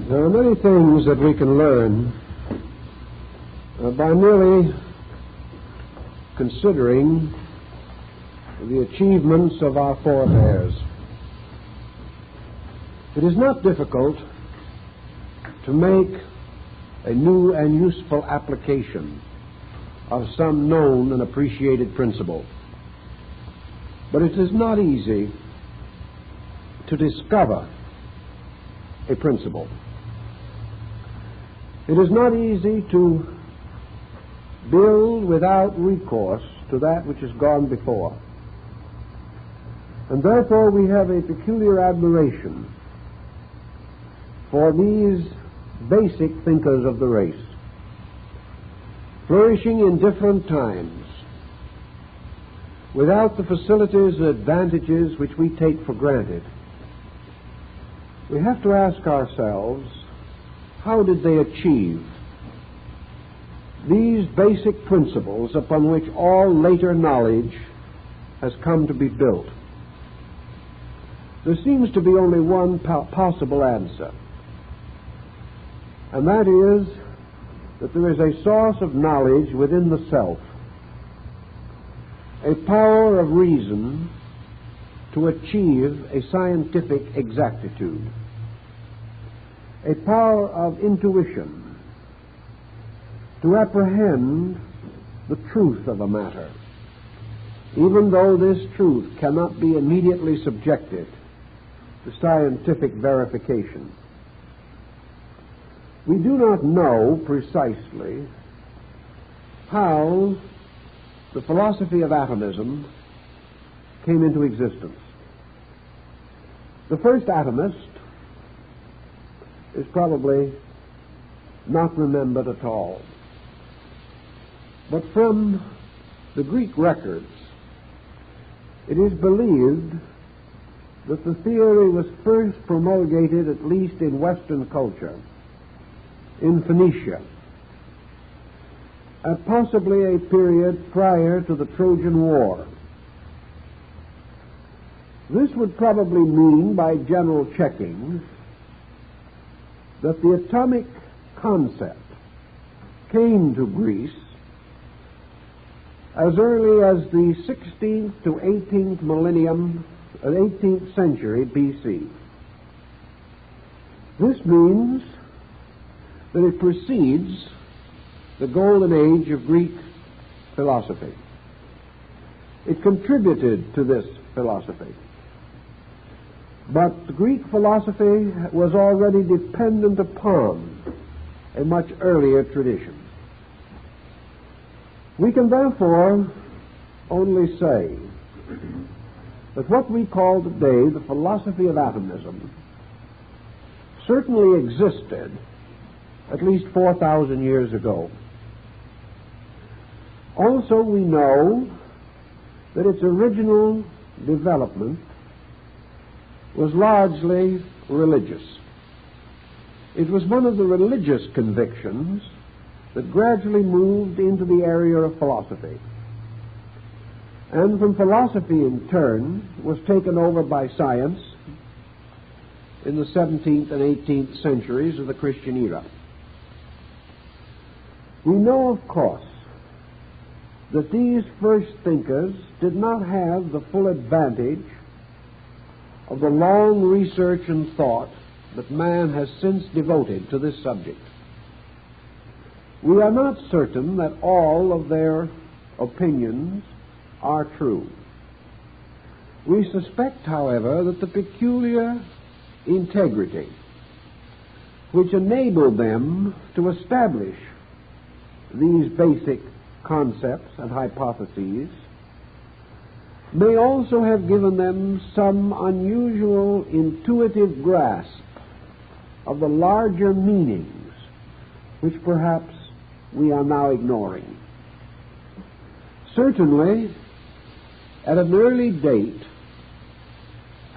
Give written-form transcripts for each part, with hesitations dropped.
There are many things that we can learn by merely considering the achievements of our forebears. It is not difficult to make a new and useful application of some known and appreciated principle. But it is not easy to discover a principle. It is not easy to build without recourse to that which has gone before. And therefore we have a peculiar admiration for these basic thinkers of the race, flourishing in different times, without the facilities and advantages which we take for granted. We have to ask ourselves, how did they achieve these basic principles upon which all later knowledge has come to be built? There seems to be only one possible answer, and that is that there is a source of knowledge within the self, a power of reason to achieve a scientific exactitude, a power of intuition to apprehend the truth of a matter, even though this truth cannot be immediately subjected to scientific verification. We do not know precisely how the philosophy of atomism came into existence. The first atomist is probably not remembered at all. But from the Greek records, it is believed that the theory was first promulgated, at least in Western culture, in Phoenicia, at possibly a period prior to the Trojan War. This would probably mean, by general checking, that the atomic concept came to Greece as early as the 16th to 18th millennium, 18th century BC. This means that it precedes the golden age of Greek philosophy. It contributed to this philosophy. But Greek philosophy was already dependent upon a much earlier tradition. We can therefore only say that what we call today the philosophy of atomism certainly existed at least 4,000 years ago. Also, we know that its original development was largely religious. It was one of the religious convictions that gradually moved into the area of philosophy, and from philosophy in turn was taken over by science in the 17th and 18th centuries of the Christian era. We know, of course, that these first thinkers did not have the full advantage of the long research and thought that man has since devoted to this subject. We are not certain that all of their opinions are true. We suspect, however, that the peculiar integrity which enabled them to establish these basic concepts and hypotheses may also have given them some unusual intuitive grasp of the larger meanings which perhaps we are now ignoring. Certainly, at an early date,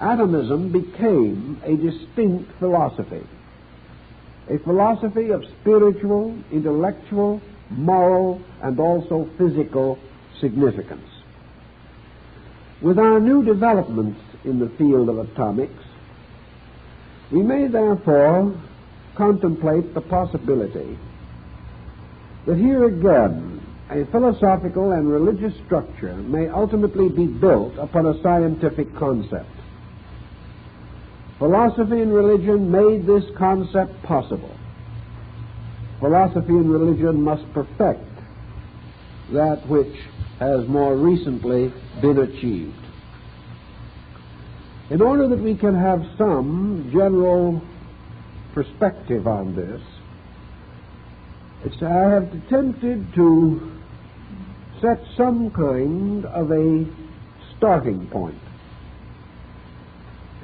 atomism became a distinct philosophy, a philosophy of spiritual, intellectual, moral, and also physical significance. With our new developments in the field of atomics, we may therefore contemplate the possibility that here again a philosophical and religious structure may ultimately be built upon a scientific concept. Philosophy and religion made this concept possible. Philosophy and religion must perfect that which has more recently been achieved. In order that we can have some general perspective on this, I have attempted to set some kind of a starting point,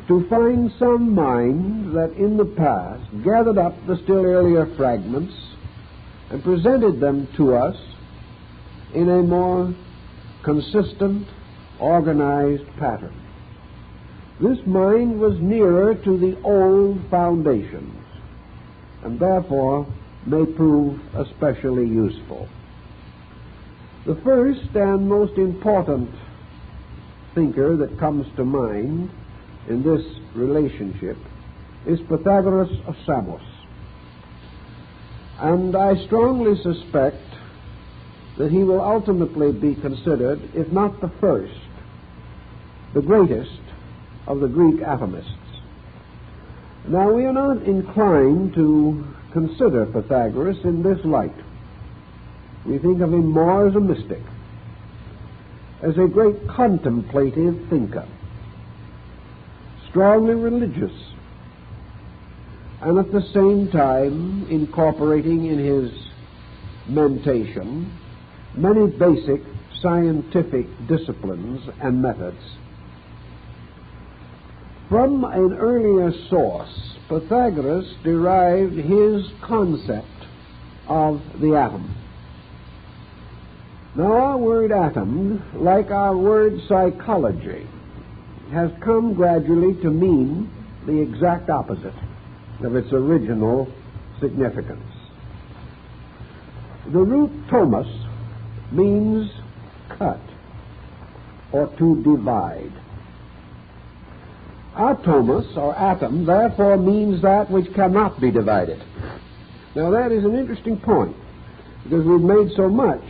to find some mind that in the past gathered up the still earlier fragments and presented them to us in a more consistent, organized pattern. This mind was nearer to the old foundations and therefore may prove especially useful. The first and most important thinker that comes to mind in this relationship is Pythagoras of Samos. And I strongly suspect that he will ultimately be considered, if not the first, the greatest of the Greek atomists. Now, we are not inclined to consider Pythagoras in this light. We think of him more as a mystic, as a great contemplative thinker, strongly religious, and at the same time incorporating in his mentation many basic scientific disciplines and methods. From an earlier source, Pythagoras derived his concept of the atom. Now, our word atom, like our word psychology, has come gradually to mean the exact opposite of its original significance. The root tomos means cut or to divide. Atomos, or atom, therefore means that which cannot be divided. Now, that is an interesting point, because we've made so much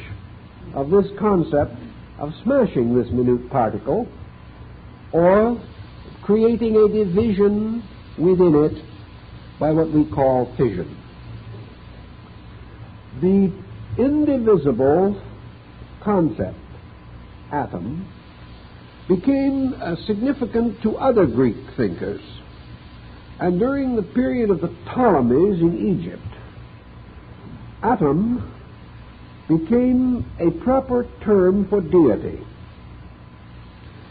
of this concept of smashing this minute particle or creating a division within it by what we call fission. The indivisible concept, atom, became significant to other Greek thinkers. And during the period of the Ptolemies in Egypt, atom became a proper term for deity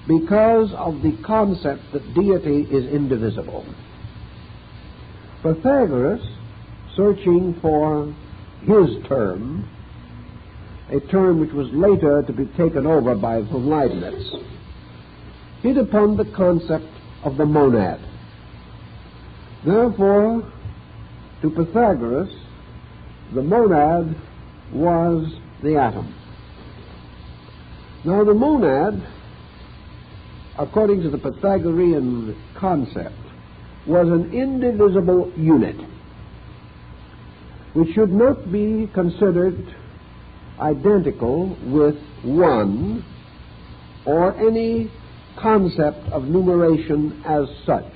because of the concept that deity is indivisible. Pythagoras, searching for his term, a term which was later to be taken over by von Leibniz, hit upon the concept of the monad. Therefore, to Pythagoras, the monad was the atom. Now, the monad, according to the Pythagorean concept, was an indivisible unit which should not be considered identical with one or any concept of numeration as such.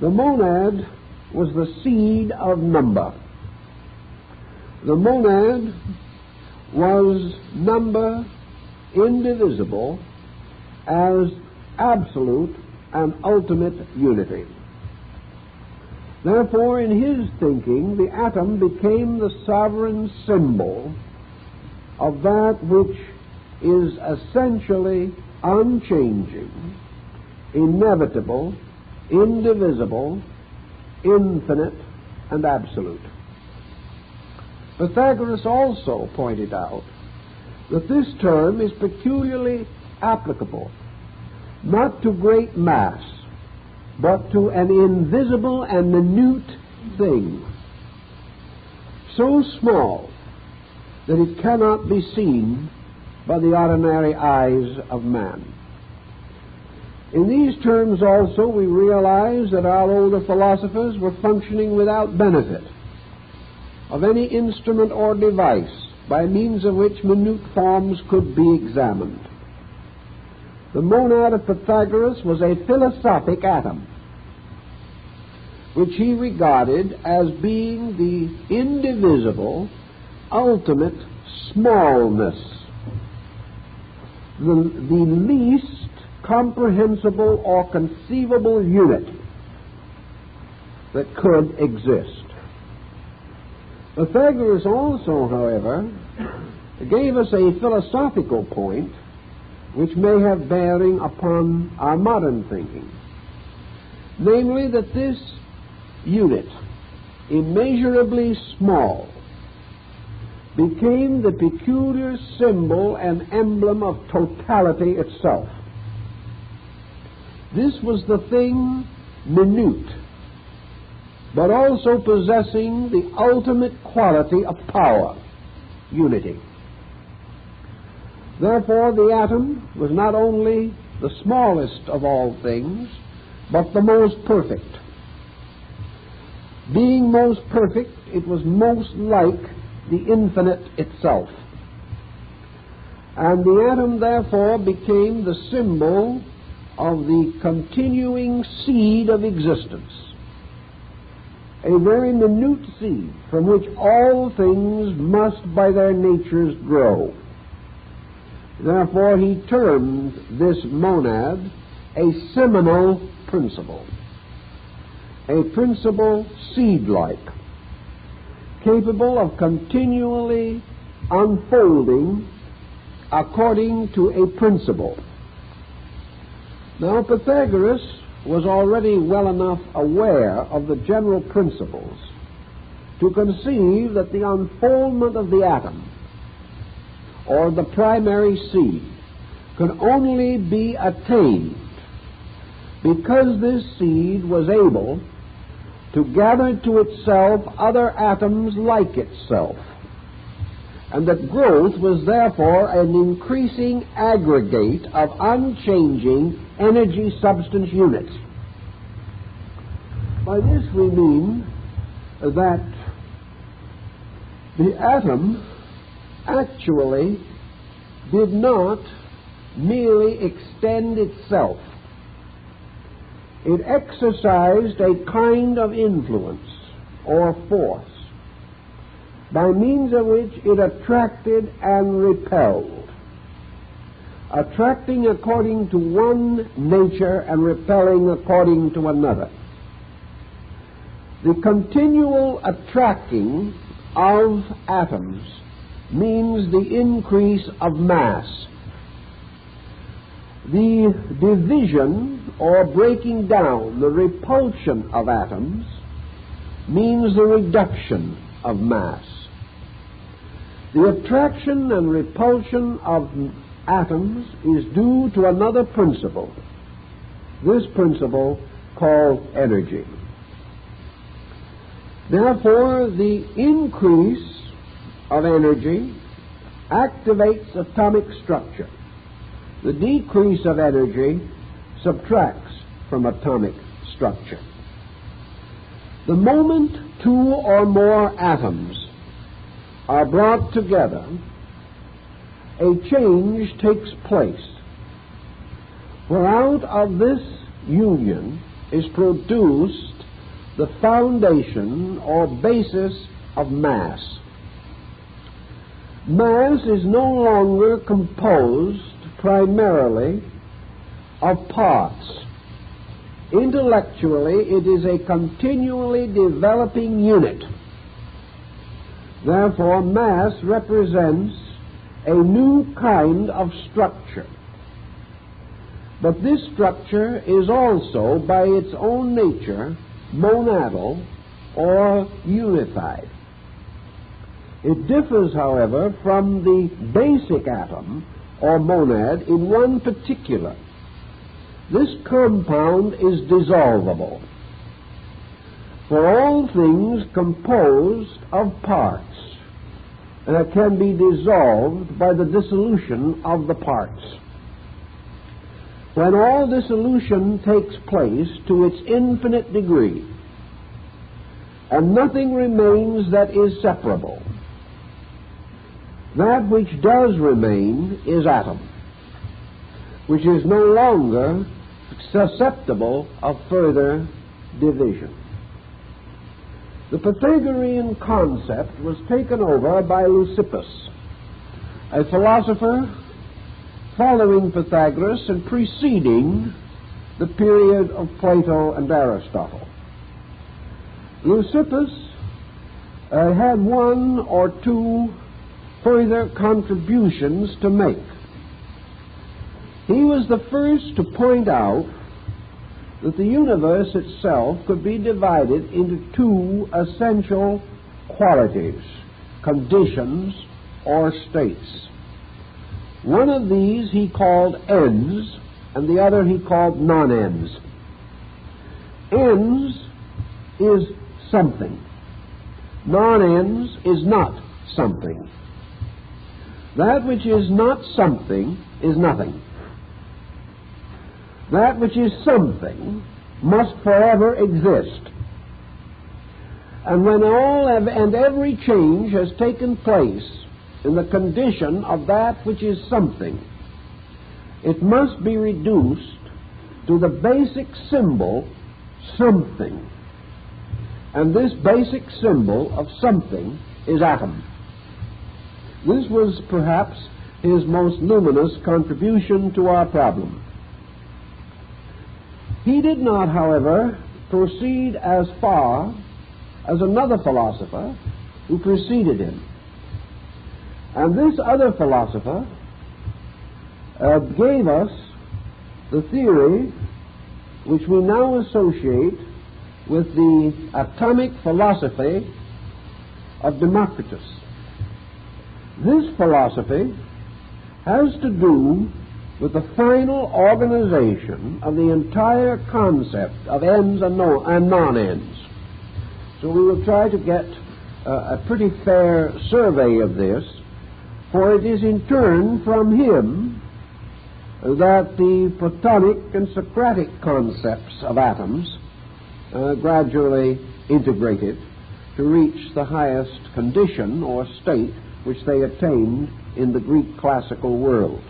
The monad was the seed of number. The monad was number indivisible as absolute and ultimate unity. Therefore, in his thinking, the atom became the sovereign symbol of that which is essentially unchanging, inevitable, indivisible, infinite, and absolute. Pythagoras also pointed out that this term is peculiarly applicable not to great mass, but to an invisible and minute thing, so small that it cannot be seen by the ordinary eyes of man. In these terms also we realize that our older philosophers were functioning without benefit of any instrument or device by means of which minute forms could be examined. The monad of Pythagoras was a philosophic atom, which he regarded as being the indivisible, ultimate smallness, the least comprehensible or conceivable unit that could exist. Pythagoras also, however, gave us a philosophical point which may have bearing upon our modern thinking, namely that this unit, immeasurably small, became the peculiar symbol and emblem of totality itself. This was the thing minute, but also possessing the ultimate quality of power, unity. Therefore, the atom was not only the smallest of all things, but the most perfect. Being most perfect, it was most like the infinite itself. And the atom, therefore, became the symbol of the continuing seed of existence, a very minute seed from which all things must by their natures grow. Therefore, he termed this monad a seminal principle, a principle seed-like, capable of continually unfolding according to a principle. Now, Pythagoras was already well enough aware of the general principles to conceive that the unfoldment of the atom, or the primary seed, could only be attained because this seed was able to gather to itself other atoms like itself, and that growth was therefore an increasing aggregate of unchanging energy substance units. By this we mean that the atom actually did not merely extend itself. It exercised a kind of influence or force by means of which it attracted and repelled, attracting according to one nature and repelling according to another. The continual attracting of atoms means the increase of mass. The division or breaking down, the repulsion of atoms, means the reduction of mass. The attraction and repulsion of atoms is due to another principle, this principle called energy. Therefore, the increase of energy activates atomic structure. The decrease of energy subtracts from atomic structure. The moment two or more atoms are brought together, a change takes place, for out of this union is produced the foundation or basis of mass. Mass is no longer composed primarily of parts. Intellectually, it is a continually developing unit. Therefore, mass represents a new kind of structure. But this structure is also, by its own nature, monadal or unified. It differs, however, from the basic atom or monad in one particular. This compound is dissolvable. For all things composed of parts can be dissolved by the dissolution of the parts. when all dissolution takes place to its infinite degree, and nothing remains that is separable, that which does remain is atom, which is no longer susceptible of further division. The Pythagorean concept was taken over by Leucippus, a philosopher following Pythagoras and preceding the period of Plato and Aristotle. Leucippus had one or two further contributions to make. He was the first to point out that the universe itself could be divided into two essential qualities, conditions, or states. One of these he called ends, and the other he called non-ends. Ends is something. Non-ends is not something. That which is not something is nothing. That which is something must forever exist. And when all and every change has taken place in the condition of that which is something, it must be reduced to the basic symbol, something. And this basic symbol of something is atom. This was perhaps his most luminous contribution to our problem. He did not, however, proceed as far as another philosopher who preceded him. And this other philosopher gave us the theory which we now associate with the atomic philosophy of Democritus. This philosophy has to do with the final organization of the entire concept of ends and non-ends. So we will try to get a pretty fair survey of this, for it is in turn from him that the Platonic and Socratic concepts of atoms gradually integrated to reach the highest condition or state which they attained in the Greek classical world.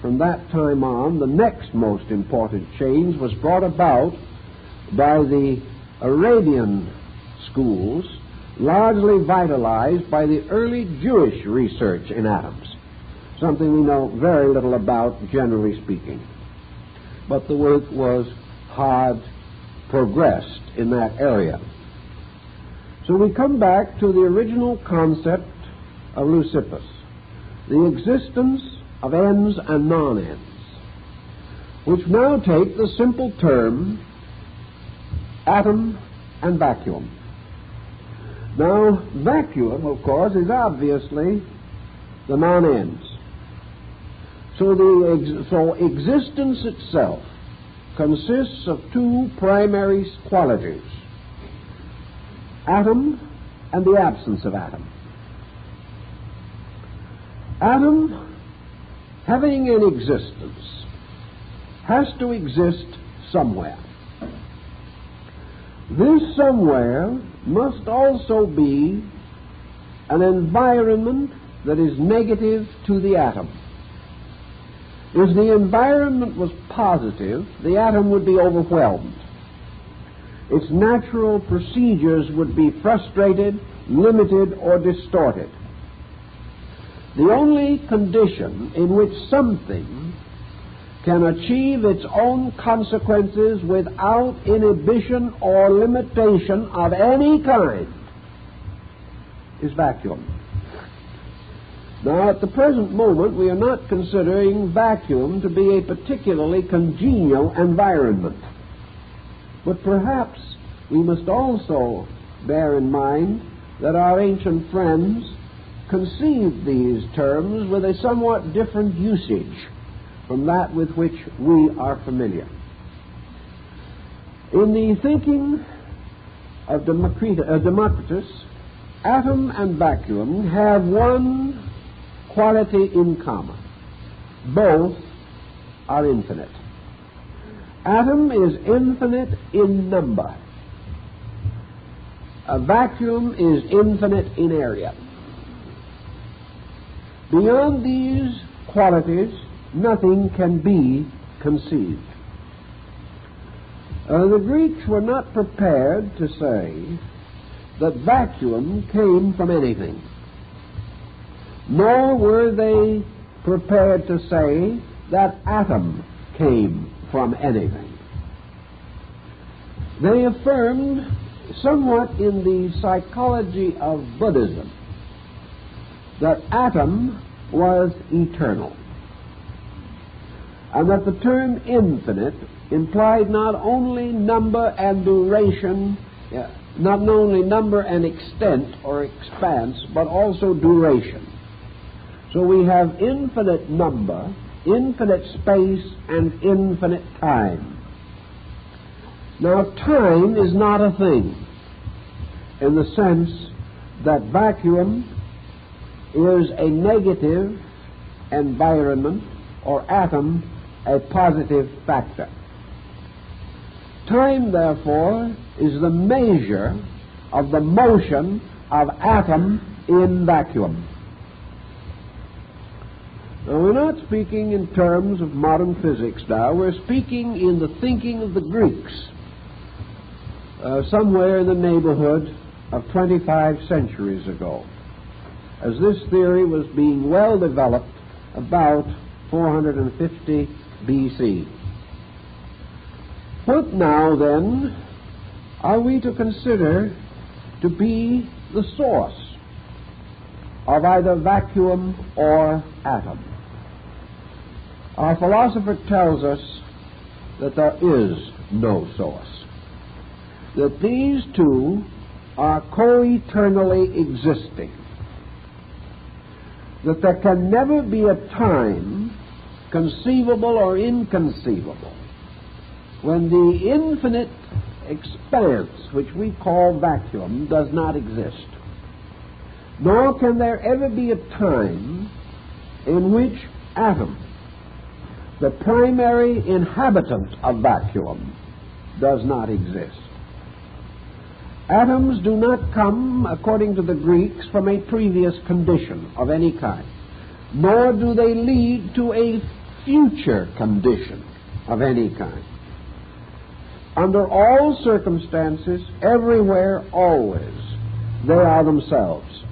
From that time on, the next most important change was brought about by the Arabian schools, largely vitalized by the early Jewish research in atoms, something we know very little about, generally speaking. But the work was hard progressed in that area. So we come back to the original concept of Leucippus, the existence of ends and non-ends, which now take the simple term atom and vacuum. Now, vacuum, of course, is obviously the non-ends. So existence itself consists of two primary qualities: atom and the absence of atom. Atom, having an existence, has to exist somewhere. This somewhere must also be an environment that is negative to the atom. If the environment was positive, the atom would be overwhelmed. Its natural procedures would be frustrated, limited, or distorted. The only condition in which something can achieve its own consequences without inhibition or limitation of any kind is vacuum. Now, at the present moment, we are not considering vacuum to be a particularly congenial environment. But perhaps we must also bear in mind that our ancient friends conceived these terms with a somewhat different usage from that with which we are familiar. In the thinking of Democritus, atom and vacuum have one quality in common: both are infinite. Atom is infinite in number. A vacuum is infinite in area. Beyond these qualities, nothing can be conceived. The Greeks were not prepared to say that vacuum came from anything, nor were they prepared to say that atom came from anything. They affirmed, somewhat in the psychology of Buddhism, that atom was eternal, and that the term infinite implied not only number and duration, not only number and extent or expanse, but also duration. So we have infinite number, infinite space, and infinite time. Now, time is not a thing, in the sense that vacuum is a negative environment, or atom a positive factor. Time, therefore, is the measure of the motion of atom in vacuum. Now, we're not speaking in terms of modern physics now. We're speaking in the thinking of the Greeks, somewhere in the neighborhood of 25 centuries ago, as this theory was being well developed about 450 BC. What now, then, are we to consider to be the source of either vacuum or atom? Our philosopher tells us that there is no source, that these two are co-eternally existing, that there can never be a time, conceivable or inconceivable, when the infinite expanse, which we call vacuum, does not exist. Nor can there ever be a time in which atom, the primary inhabitant of vacuum, does not exist. Atoms do not come, according to the Greeks, from a previous condition of any kind, nor do they lead to a future condition of any kind. Under all circumstances, everywhere, always, they are themselves.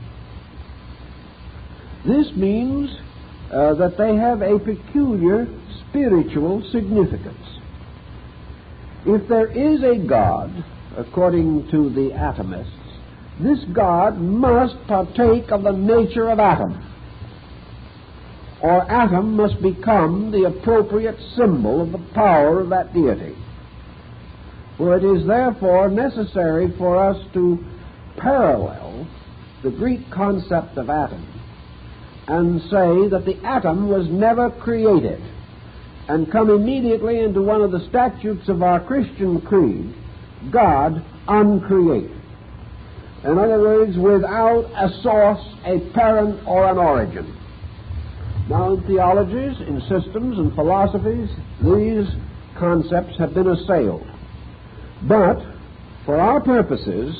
This means that they have a peculiar spiritual significance. If there is a God, according to the Atomists, this God must partake of the nature of atom, or atom must become the appropriate symbol of the power of that deity. For it is therefore necessary for us to parallel the Greek concept of atom and say that the atom was never created, and come immediately into one of the statutes of our Christian creed: God uncreated. In other words, without a source, a parent, or an origin. Now, in theologies, in systems, and philosophies, these concepts have been assailed. But, for our purposes,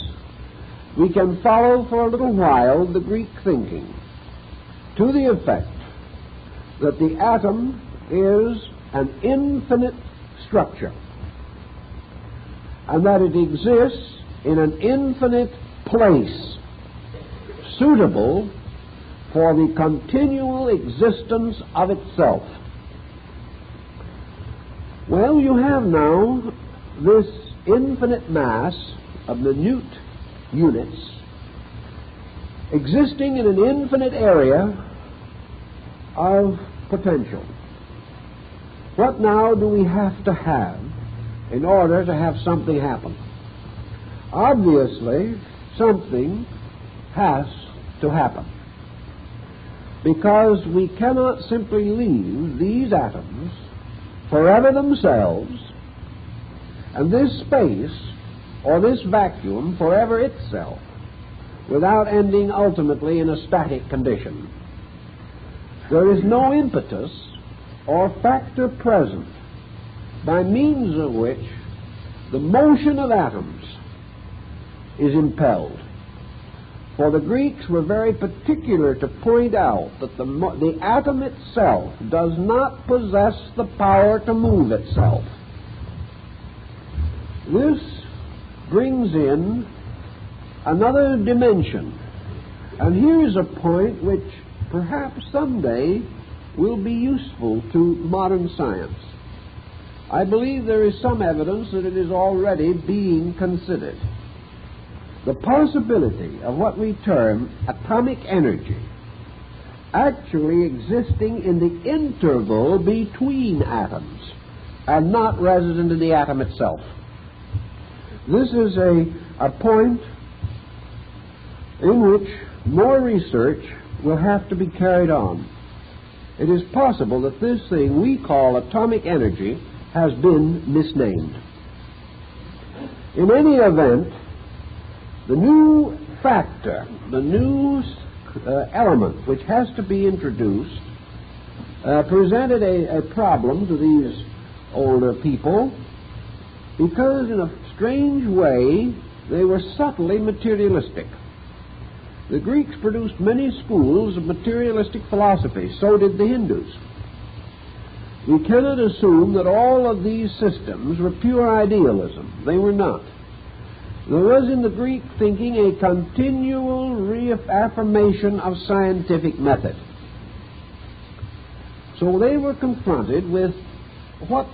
we can follow for a little while the Greek thinking, to the effect that the atom is an infinite structure, and that it exists in an infinite place, suitable for the continual existence of itself. Well, you have now this infinite mass of minute units existing in an infinite area of potential. What now do we have to have in order to have something happen? Obviously, something has to happen, because we cannot simply leave these atoms forever themselves, and this space or this vacuum forever itself, without ending ultimately in a static condition. There is no impetus or factor present by means of which the motion of atoms is impelled. For the Greeks were very particular to point out that the atom itself does not possess the power to move itself. This brings in another dimension. And here is a point which perhaps someday will be useful to modern science. I believe there is some evidence that it is already being considered. The possibility of what we term atomic energy actually existing in the interval between atoms and not resident in the atom itself. This is a point in which more research will have to be carried on. It is possible that this thing we call atomic energy has been misnamed. In any event, the new factor, the new element which has to be introduced presented a problem to these older people because in a strange way they were subtly materialistic. The Greeks produced many schools of materialistic philosophy. So did the Hindus. We cannot assume that all of these systems were pure idealism. They were not. There was in the Greek thinking a continual reaffirmation of scientific method. So they were confronted with what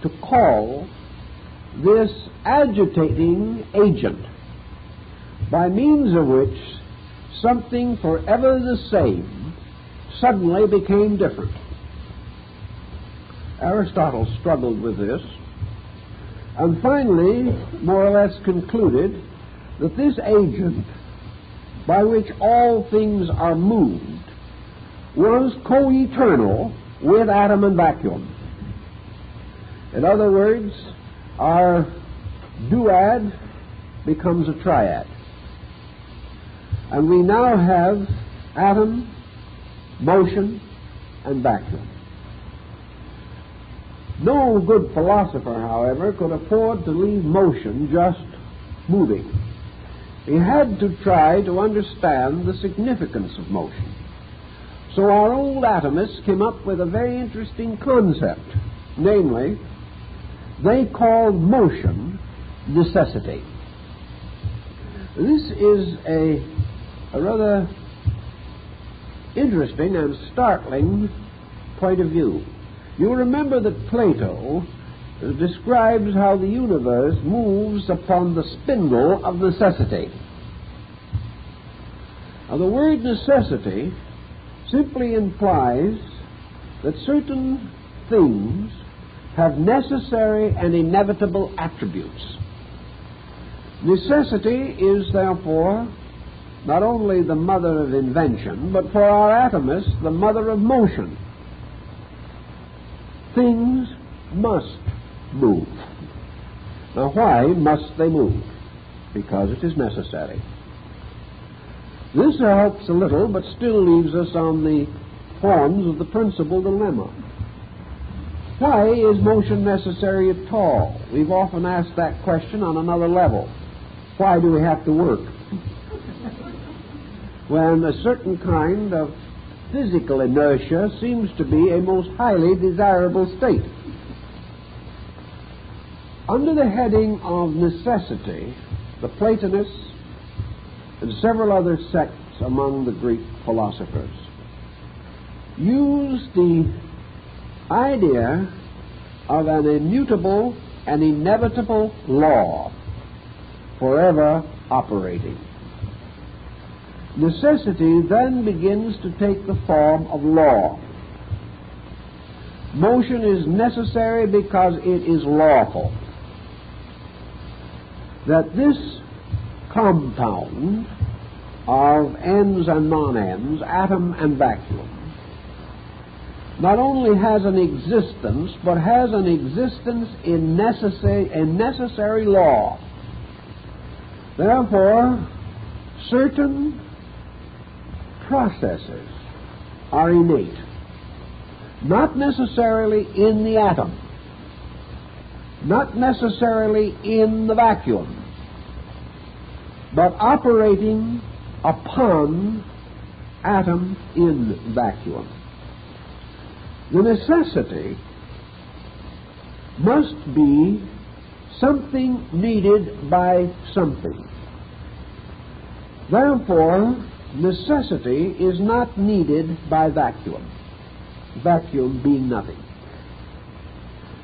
to call this agitating agent, by means of which something forever the same suddenly became different. Aristotle struggled with this and finally more or less concluded that this agent by which all things are moved was co-eternal with atom and vacuum. In other words, our duad becomes a triad. And we now have atom, motion, and vacuum. No good philosopher, however, could afford to leave motion just moving. He had to try to understand the significance of motion. So our old atomists came up with a very interesting concept. Namely, they called motion necessity. This is a rather interesting and startling point of view. You remember that Plato describes how the universe moves upon the spindle of necessity. Now, the word necessity simply implies that certain things have necessary and inevitable attributes. Necessity is, therefore, not only the mother of invention, but for our atomists, the mother of motion. Things must move. Now, why must they move? Because it is necessary. This helps a little, but still leaves us on the forms of the principal dilemma. Why is motion necessary at all? We've often asked that question on another level. Why do we have to work? When a certain kind of physical inertia seems to be a most highly desirable state. Under the heading of necessity, the Platonists and several other sects among the Greek philosophers used the idea of an immutable and inevitable law forever operating. Necessity then begins to take the form of law. Motion is necessary because it is lawful. That this compound of ends and non-ends, atom and vacuum, not only has an existence, but has an existence in necessary law. Therefore, certain processes are innate, not necessarily in the atom, not necessarily in the vacuum, but operating upon atom in vacuum. The necessity must be something needed by something. Therefore, necessity is not needed by vacuum, vacuum being nothing.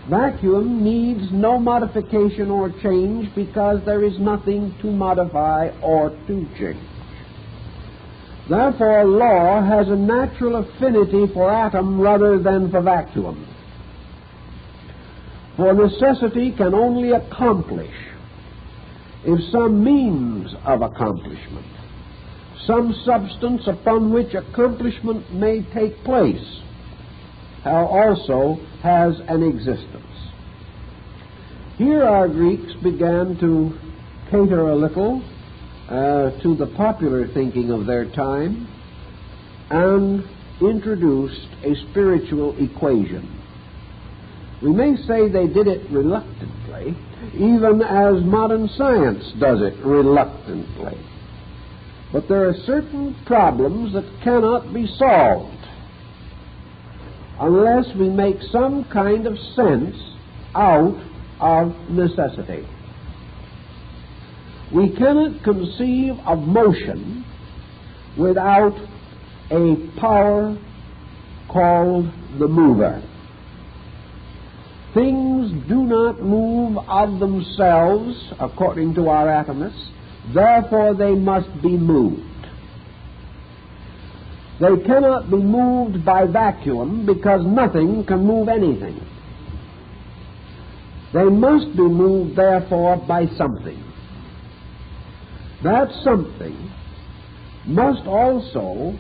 Vacuum needs no modification or change because there is nothing to modify or to change. Therefore, law has a natural affinity for atom rather than for vacuum. For necessity can only accomplish if some means of accomplishment, some substance upon which accomplishment may take place, also has an existence. Here our Greeks began to cater a little to the popular thinking of their time and introduced a spiritual equation. We may say they did it reluctantly, even as modern science does it reluctantly. But there are certain problems that cannot be solved unless we make some kind of sense out of necessity. We cannot conceive of motion without a power called the mover. Things do not move of themselves, according to our atomists, therefore they must be moved. They cannot be moved by vacuum because nothing can move anything. They must be moved, therefore, by something. That something must also,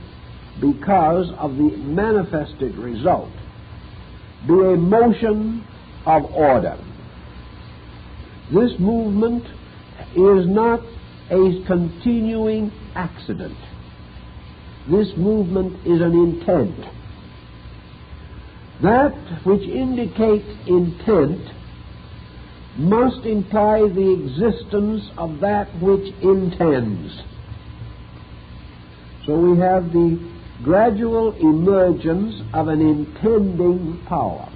because of the manifested result, be a motion of order. This movement is not a continuing accident. This movement is an intent. That which indicates intent must imply the existence of that which intends. So we have the gradual emergence of an intending power.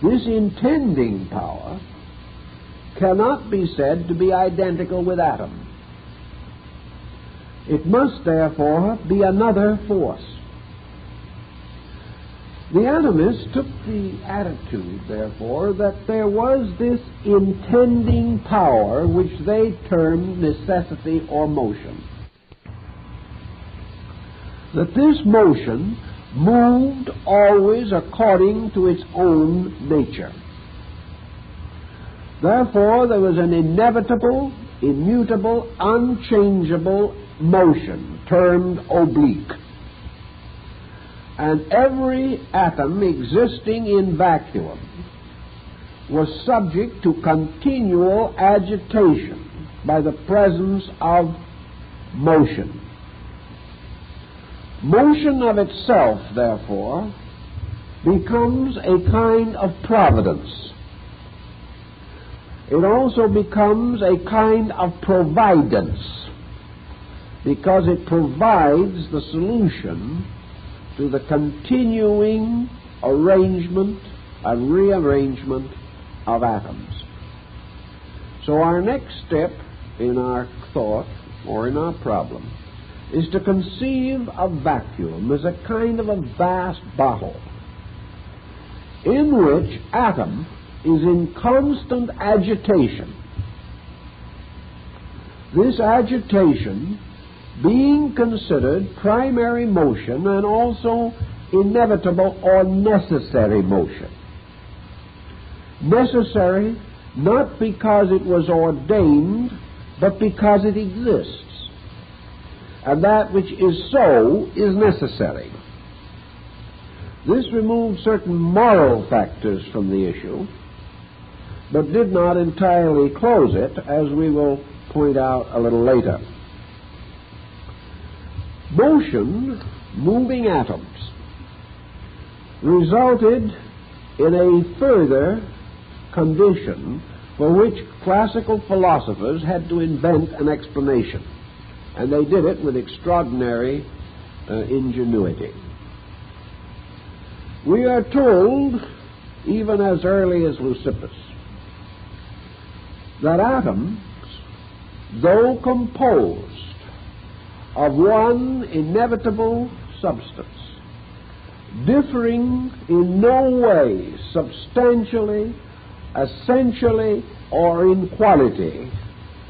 This intending power cannot be said to be identical with atom. It must, therefore, be another force. The atomists took the attitude, therefore, that there was this intending power which they termed necessity or motion. That this motion moved always according to its own nature. Therefore, there was an inevitable, immutable, unchangeable motion termed oblique. And every atom existing in vacuum was subject to continual agitation by the presence of motion. Motion of itself, therefore, becomes a kind of providence. It also becomes a kind of providence, because it provides the solution to the continuing arrangement and rearrangement of atoms. So our next step in our thought, or in our problem, is to conceive of vacuum as a kind of a vast bottle in which atom is in constant agitation. This agitation being considered primary motion and also inevitable or necessary motion. Necessary not because it was ordained, but because it exists. And that which is so is necessary. This removed certain moral factors from the issue, but did not entirely close it, as we will point out a little later. Motion, moving atoms, resulted in a further condition for which classical philosophers had to invent an explanation. And they did it with extraordinary ingenuity. We are told, even as early as Leucippus, that atoms, though composed of one inevitable substance, differing in no way substantially, essentially, or in quality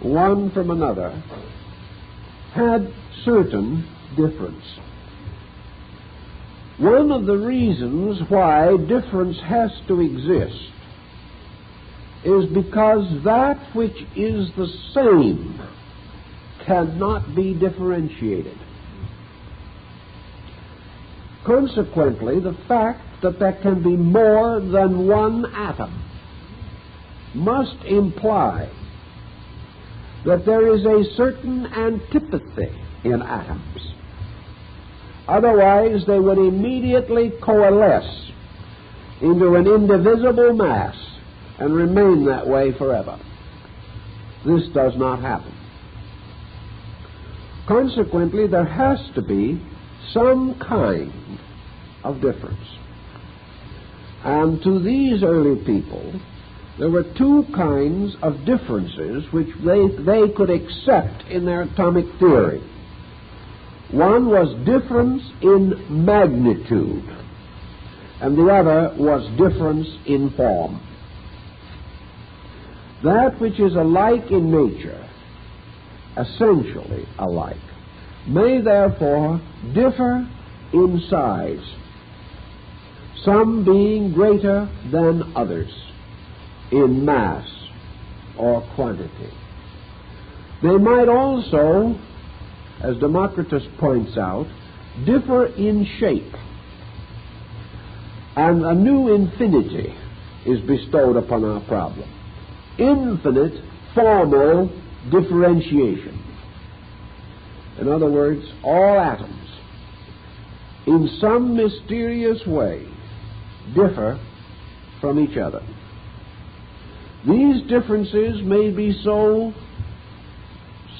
one from another, had certain difference. One of the reasons why difference has to exist is because that which is the same cannot be differentiated. Consequently, the fact that there can be more than one atom must imply that there is a certain antipathy in atoms. Otherwise, they would immediately coalesce into an indivisible mass and remain that way forever. This does not happen. Consequently, there has to be some kind of difference. And to these early people, there were two kinds of differences which they could accept in their atomic theory. One was difference in magnitude, and the other was difference in form. That which is alike in nature, essentially alike, may therefore differ in size, some being greater than others in mass or quantity. They might also, as Democritus points out, differ in shape, and a new infinity is bestowed upon our problem. Infinite formal differentiation. In other words, all atoms, in some mysterious way, differ from each other. These differences may be so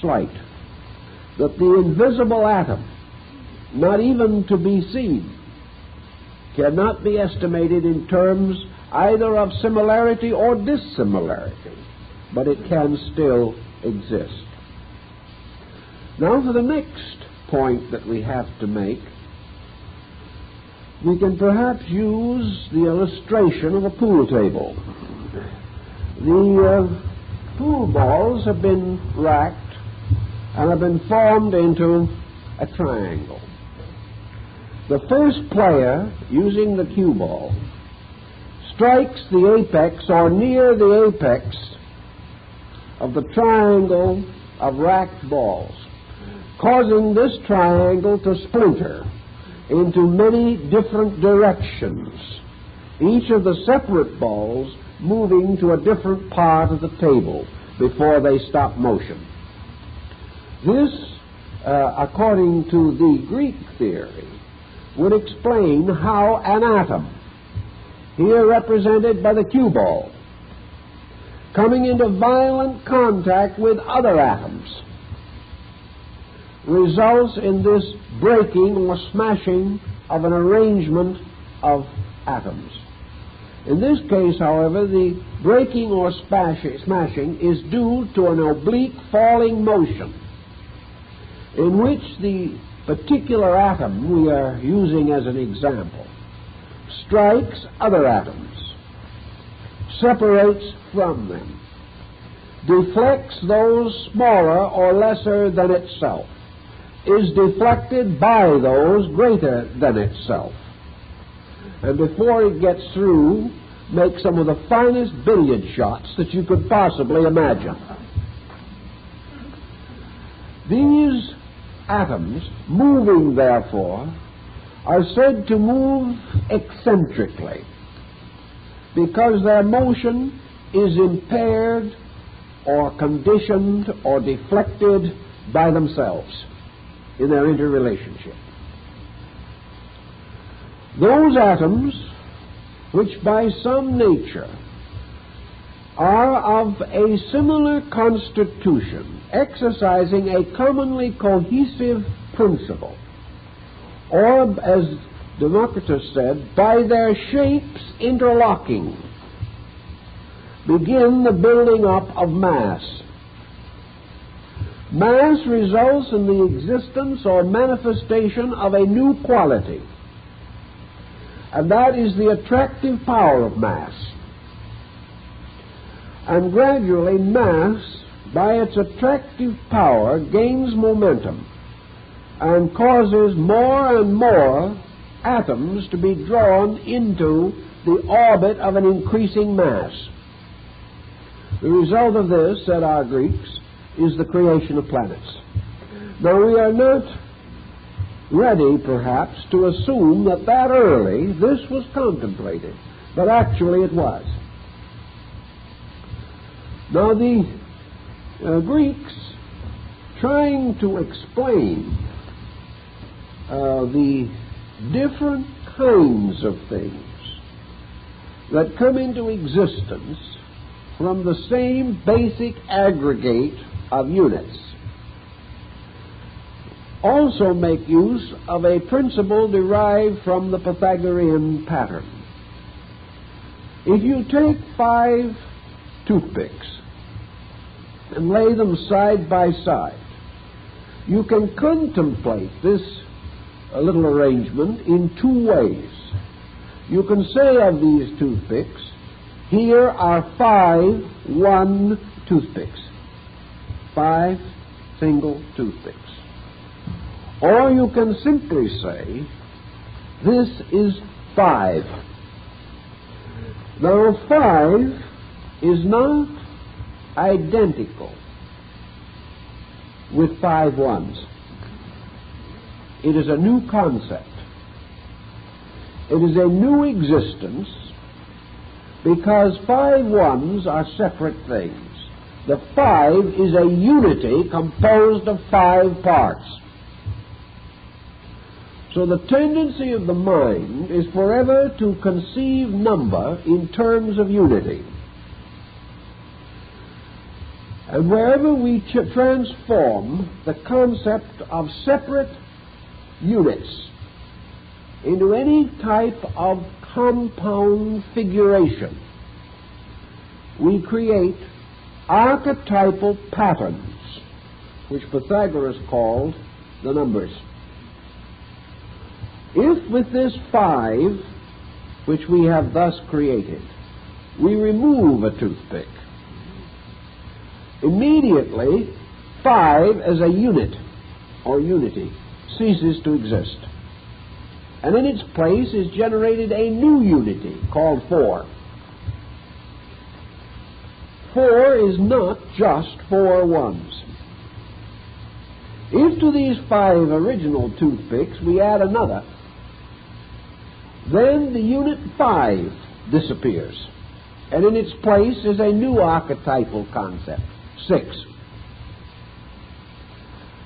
slight that the invisible atom, not even to be seen, cannot be estimated in terms either of similarity or dissimilarity, but it can still exist. Now, for the next point that we have to make, we can perhaps use the illustration of a pool table. The pool balls have been racked and have been formed into a triangle. The first player, using the cue ball, strikes the apex or near the apex of the triangle of racked balls, causing this triangle to splinter into many different directions, each of the separate balls moving to a different part of the table before they stop motion. This, according to the Greek theory, would explain how an atom, here represented by the cue ball, coming into violent contact with other atoms, results in this breaking or smashing of an arrangement of atoms. In this case, however, the breaking or smashing is due to an oblique falling motion in which the particular atom we are using as an example strikes other atoms, separates from them, deflects those smaller or lesser than itself, is deflected by those greater than itself, and before it gets through, makes some of the finest billiard shots that you could possibly imagine. These atoms, moving therefore, are said to move eccentrically because their motion is impaired or conditioned or deflected by themselves in their interrelationship. Those atoms which by some nature are of a similar constitution, exercising a commonly cohesive principle, or, as Democritus said, by their shapes interlocking, begin the building up of mass. Mass results in the existence or manifestation of a new quality, and that is the attractive power of mass. And gradually mass, by its attractive power, gains momentum and causes more and more atoms to be drawn into the orbit of an increasing mass. The result of this, said our Greeks, is the creation of planets. Now, we are not ready, perhaps, to assume that early this was contemplated, but actually it was. Now, the Greeks, trying to explain the different kinds of things that come into existence from the same basic aggregate of units, also make use of a principle derived from the Pythagorean pattern. If you take 5 toothpicks and lay them side by side, you can contemplate this little arrangement in 2 ways. You can say of these toothpicks, here are 5 one toothpicks. 5 single toothpicks. Or you can simply say, this is 5. Now, 5 is not identical with 5 ones. It is a new concept. It is a new existence, because 5 ones are separate things. The 5 is a unity composed of 5 parts. So the tendency of the mind is forever to conceive number in terms of unity. And wherever we transform the concept of separate units into any type of compound figuration, we create archetypal patterns, which Pythagoras called the numbers. If with this 5, which we have thus created, we remove a toothpick, immediately 5 as a unit or unity ceases to exist. And in its place is generated a new unity called 4. 4 is not just 4 ones. If to these 5 original toothpicks we add another, then the unit 5 disappears, and in its place is a new archetypal concept, 6.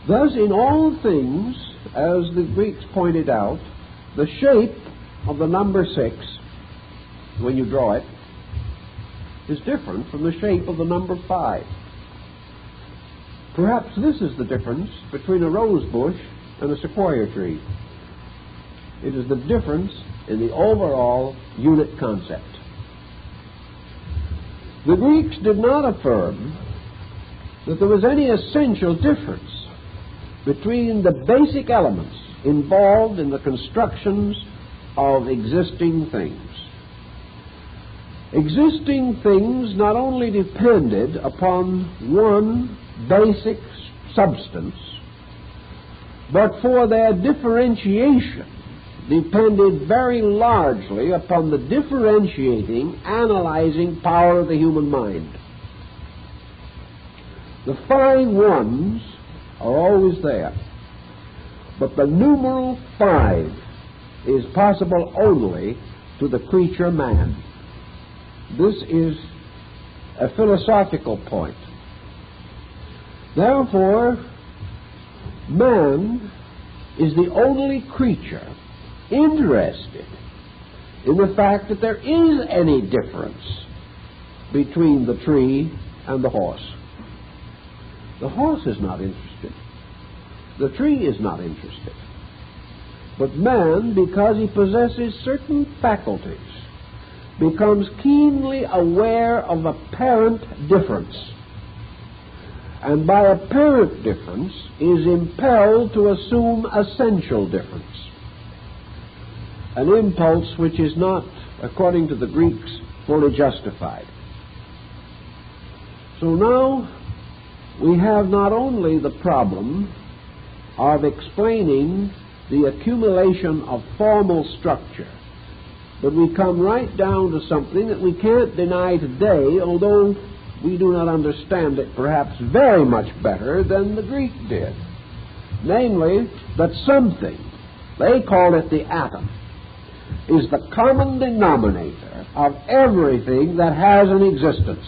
Thus, in all things, as the Greeks pointed out, the shape of the number 6, when you draw it, is different from the shape of the number 5. Perhaps this is the difference between a rose bush and a sequoia tree. It is the difference in the overall unit concept. The Greeks did not affirm that there was any essential difference between the basic elements involved in the constructions of existing things. Existing things not only depended upon one basic substance, but for their differentiation depended very largely upon the differentiating, analyzing power of the human mind. The 5 ones are always there, but the numeral 5 is possible only to the creature man. This is a philosophical point. Therefore, man is the only creature interested in the fact that there is any difference between the tree and the horse. The horse is not interested. The tree is not interested. But man, because he possesses certain faculties, becomes keenly aware of apparent difference, and by apparent difference is impelled to assume essential difference, an impulse which is not, according to the Greeks, fully justified. So now we have not only the problem of explaining the accumulation of formal structure, but we come right down to something that we can't deny today, although we do not understand it perhaps very much better than the Greek did. Namely, that something, they call it the atom, is the common denominator of everything that has an existence.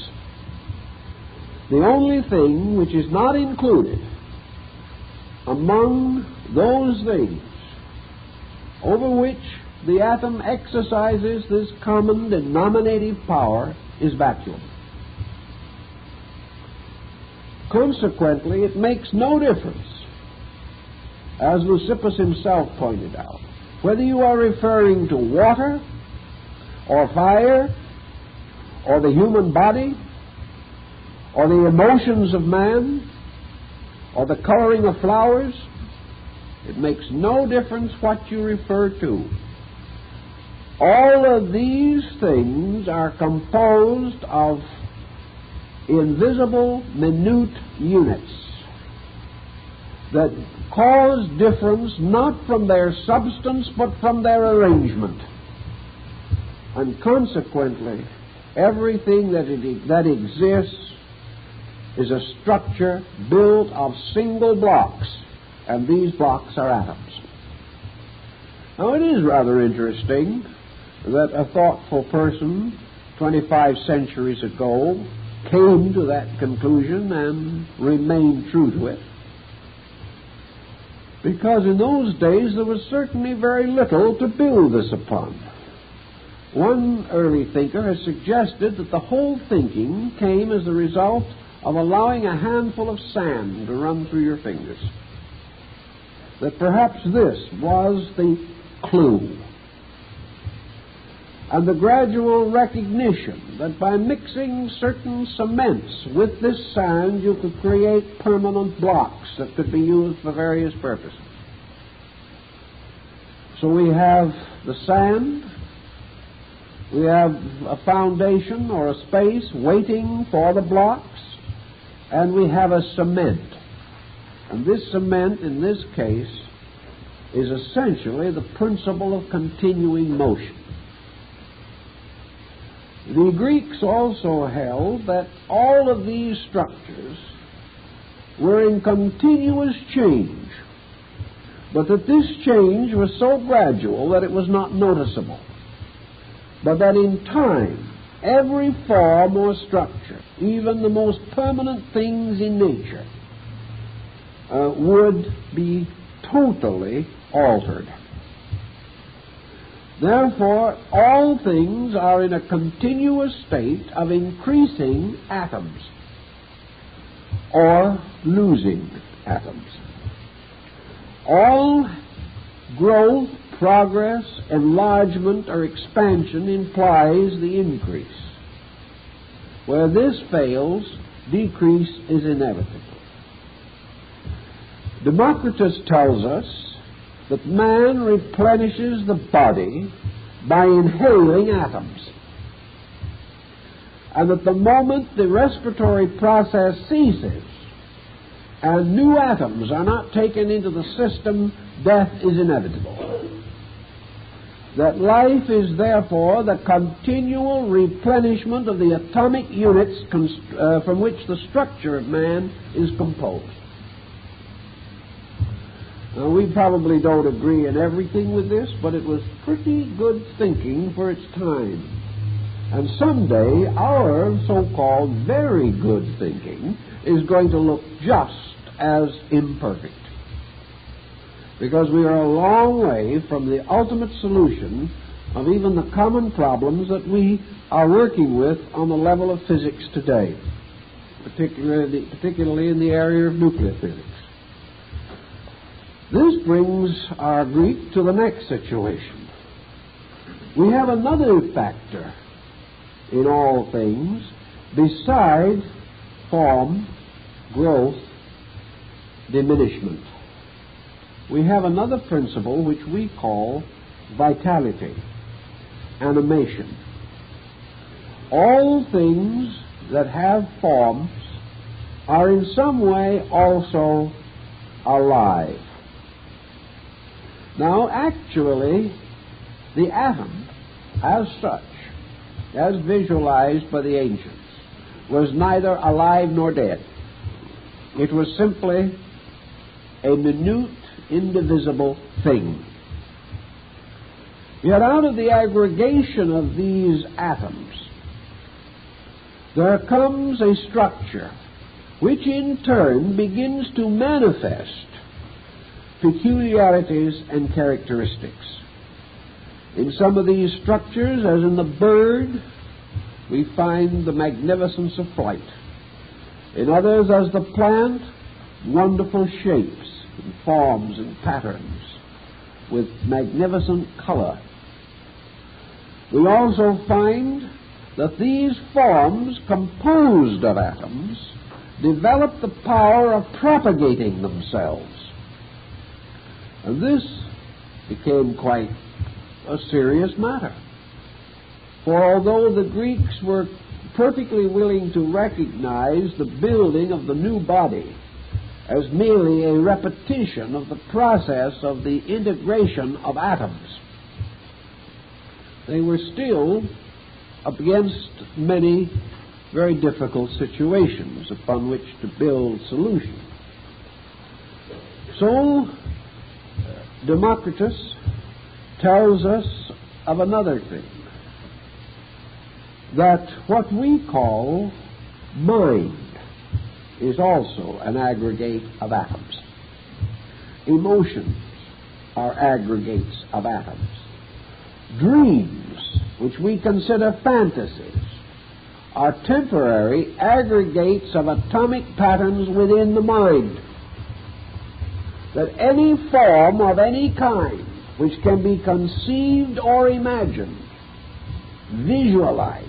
The only thing which is not included among those things over which the atom exercises this common denominative power is vacuum. Consequently, it makes no difference, as Leucippus himself pointed out, whether you are referring to water or fire or the human body or the emotions of man or the coloring of flowers. It makes no difference what you refer to. All of these things are composed of invisible, minute units that cause difference not from their substance but from their arrangement. And consequently, everything that exists is a structure built of single blocks, and these blocks are atoms. Now, it is rather interesting that a thoughtful person 25 centuries ago came to that conclusion and remained true to it, because in those days there was certainly very little to build this upon. One early thinker has suggested that the whole thinking came as the result of allowing a handful of sand to run through your fingers. That perhaps this was the clue. And the gradual recognition that by mixing certain cements with this sand you could create permanent blocks that could be used for various purposes. So we have the sand, we have a foundation or a space waiting for the blocks, and we have a cement. And this cement, in this case, is essentially the principle of continuing motion. The Greeks also held that all of these structures were in continuous change, but that this change was so gradual that it was not noticeable, but that in time every form or structure, even the most permanent things in nature, would be totally altered. Therefore, all things are in a continuous state of increasing atoms or losing atoms. All growth, progress, enlargement, or expansion implies the increase. Where this fails, decrease is inevitable. Democritus tells us that man replenishes the body by inhaling atoms, and that the moment the respiratory process ceases and new atoms are not taken into the system, death is inevitable. That life is therefore the continual replenishment of the atomic units from which the structure of man is composed. Now, we probably don't agree in everything with this, but it was pretty good thinking for its time. And someday our so-called very good thinking is going to look just as imperfect, because we are a long way from the ultimate solution of even the common problems that we are working with on the level of physics today, particularly in the area of nuclear physics. This brings our Greek to the next situation. We have another factor in all things besides form, growth, diminishment. We have another principle which we call vitality, animation. All things that have forms are in some way also alive. Now, actually, the atom, as such, as visualized by the ancients, was neither alive nor dead. It was simply a minute, indivisible thing. Yet out of the aggregation of these atoms, there comes a structure which in turn begins to manifest peculiarities and characteristics. In some of these structures, as in the bird, we find the magnificence of flight. In others, as the plant, wonderful shapes and forms and patterns with magnificent color. We also find that these forms, composed of atoms, develop the power of propagating themselves. And this became quite a serious matter. For although the Greeks were perfectly willing to recognize the building of the new body as merely a repetition of the process of the integration of atoms, they were still up against many very difficult situations upon which to build solutions. So, Democritus tells us of another thing, that what we call mind is also an aggregate of atoms. Emotions are aggregates of atoms. Dreams, which we consider fantasies, are temporary aggregates of atomic patterns within the mind. That any form of any kind which can be conceived or imagined, visualized,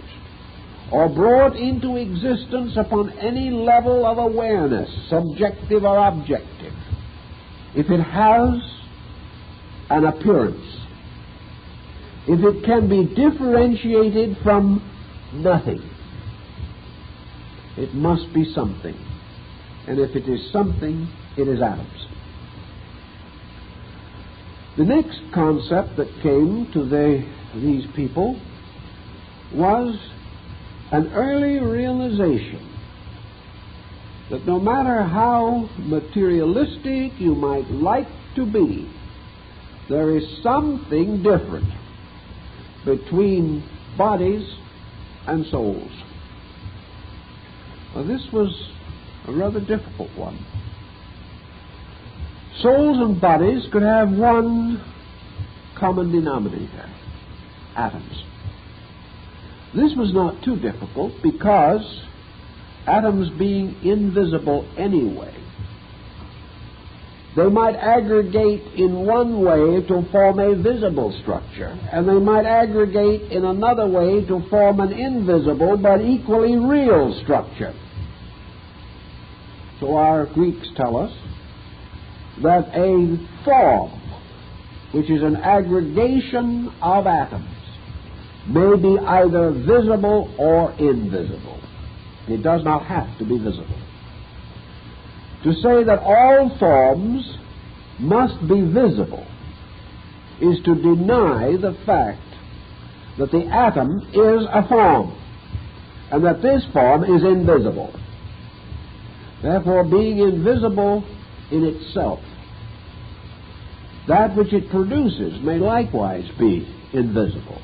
or brought into existence upon any level of awareness, subjective or objective, if it has an appearance, if it can be differentiated from nothing, it must be something. And if it is something, it is atoms. The next concept that came to these people was an early realization that no matter how materialistic you might like to be, there is something different between bodies and souls. Now, this was a rather difficult one. Souls and bodies could have one common denominator: atoms. This was not too difficult because atoms being invisible anyway, they might aggregate in one way to form a visible structure, and they might aggregate in another way to form an invisible but equally real structure. So our Greeks tell us that a form, which is an aggregation of atoms, may be either visible or invisible. It does not have to be visible. To say that all forms must be visible is to deny the fact that the atom is a form and that this form is invisible. Therefore, being invisible in itself, that which it produces may likewise be invisible.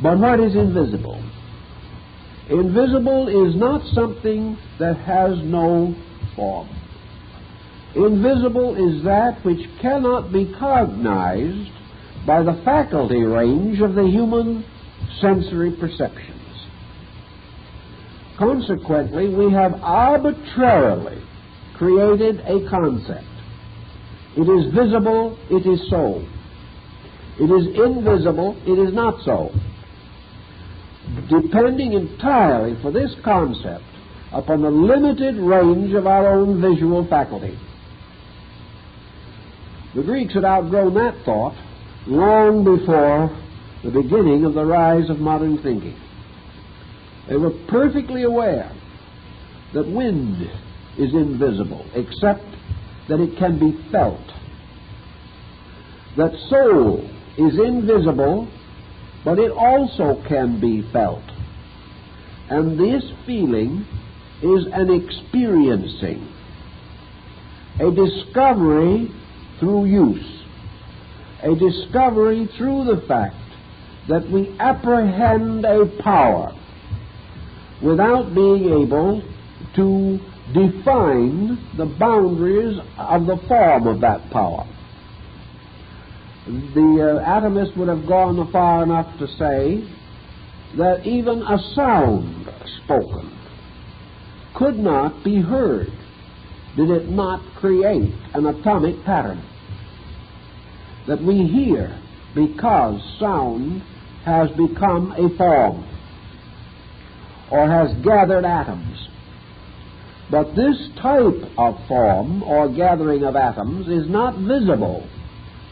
But what is invisible? Invisible is not something that has no form. Invisible is that which cannot be cognized by the faculty range of the human sensory perceptions. Consequently, we have arbitrarily created a concept. It is visible, it is so. It is invisible, it is not so. Depending entirely for this concept upon the limited range of our own visual faculty. The Greeks had outgrown that thought long before the beginning of the rise of modern thinking. They were perfectly aware that wind is invisible, except that it can be felt. That soul is invisible, but it also can be felt. And this feeling is an experiencing, a discovery through use, a discovery through the fact that we apprehend a power without being able to define the boundaries of the form of that power. The atomists would have gone far enough to say that even a sound spoken could not be heard did it not create an atomic pattern. That we hear because sound has become a form or has gathered atoms. But this type of form or gathering of atoms is not visible,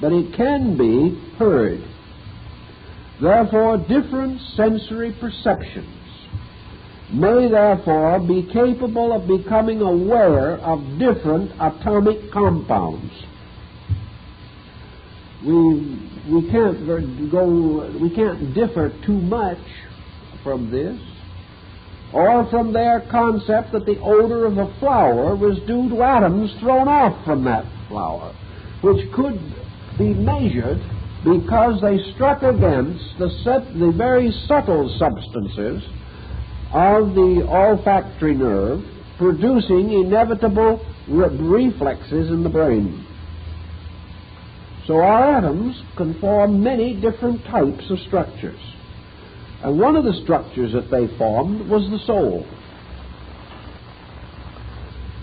but it can be heard. Therefore, different sensory perceptions may therefore be capable of becoming aware of different atomic compounds. We can't differ too much from this, or from their concept that the odor of a flower was due to atoms thrown off from that flower, which could be measured because they struck against the very subtle substances of the olfactory nerve, producing inevitable reflexes in the brain. So our atoms can form many different types of structures. And one of the structures that they formed was the soul.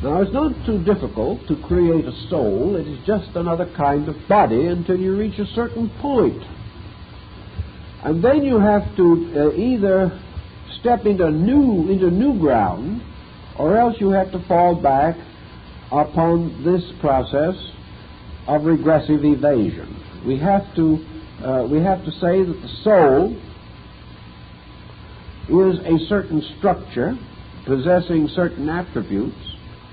Now, it's not too difficult to create a soul. It is just another kind of body until you reach a certain point. And then you have to either step into new ground, or else you have to fall back upon this process of regressive evasion. We have to say that the soul is a certain structure possessing certain attributes,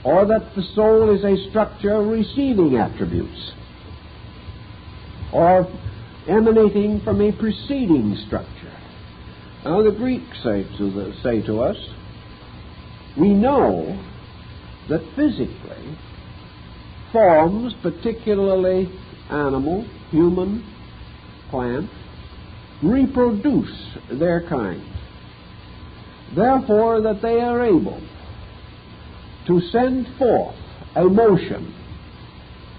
or that the soul is a structure receiving attributes, or emanating from a preceding structure. Now the Greeks say to us, we know that physically forms, particularly animal, human, plant, reproduce their kind. Therefore, that they are able to send forth a motion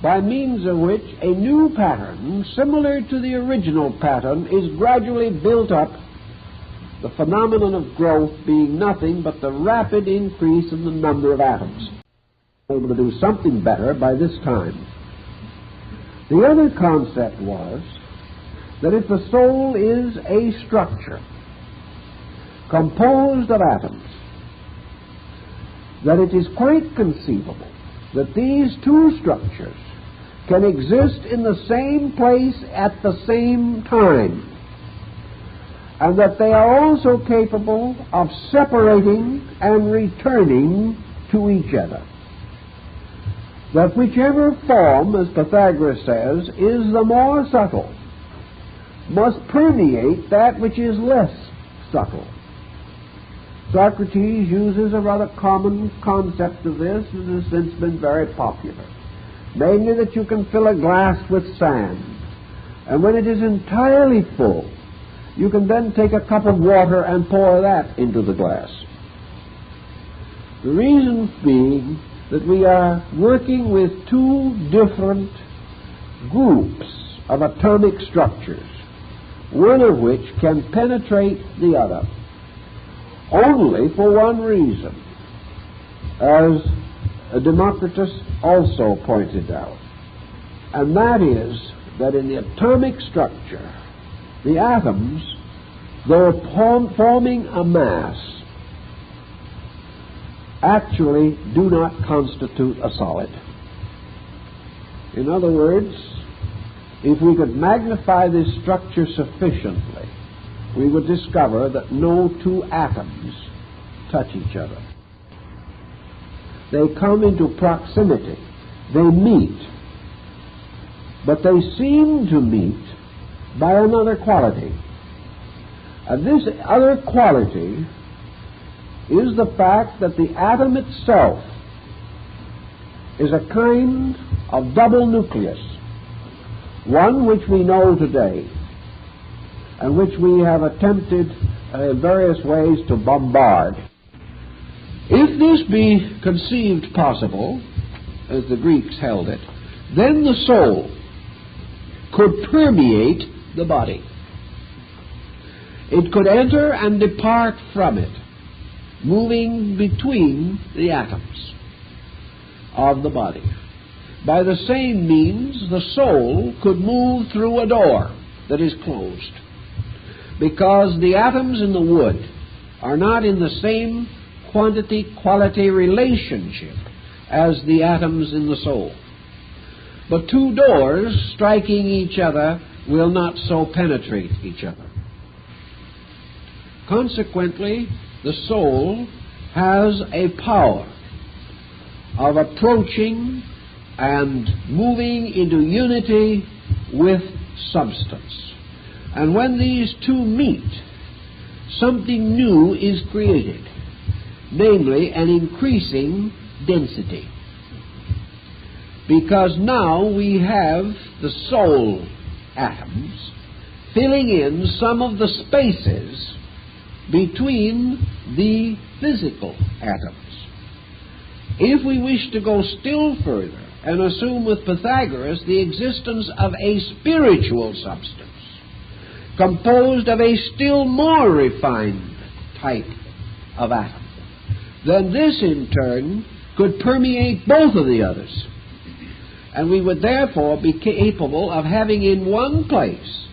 by means of which a new pattern, similar to the original pattern, is gradually built up, the phenomenon of growth being nothing but the rapid increase in the number of atoms. Able to do something better by this time. The other concept was that if the soul is a structure composed of atoms, that it is quite conceivable that these two structures can exist in the same place at the same time, and that they are also capable of separating and returning to each other. That whichever form, as Pythagoras says, is the more subtle, must permeate that which is less subtle. Socrates uses a rather common concept of this and has since been very popular. Namely, that you can fill a glass with sand, and when it is entirely full, you can then take a cup of water and pour that into the glass. The reason being that we are working with two different groups of atomic structures, one of which can penetrate the other, only for one reason, as Democritus also pointed out, and that is that in the atomic structure, the atoms, though forming a mass, actually do not constitute a solid. In other words, if we could magnify this structure sufficiently, we would discover that no two atoms touch each other. They come into proximity. They meet. But they seem to meet by another quality. And this other quality is the fact that the atom itself is a kind of double nucleus, one which we know today and which we have attempted in various ways to bombard. If this be conceived possible, as the Greeks held it, then the soul could permeate the body. It could enter and depart from it, moving between the atoms of the body. By the same means, the soul could move through a door that is closed, because the atoms in the wood are not in the same quantity-quality relationship as the atoms in the soul. But two doors striking each other will not so penetrate each other. Consequently, the soul has a power of approaching and moving into unity with substance. And when these two meet, something new is created, namely an increasing density. Because now we have the soul atoms filling in some of the spaces between the physical atoms. If we wish to go still further and assume with Pythagoras the existence of a spiritual substance composed of a still more refined type of atom, then this in turn could permeate both of the others. And we would therefore be capable of having in one place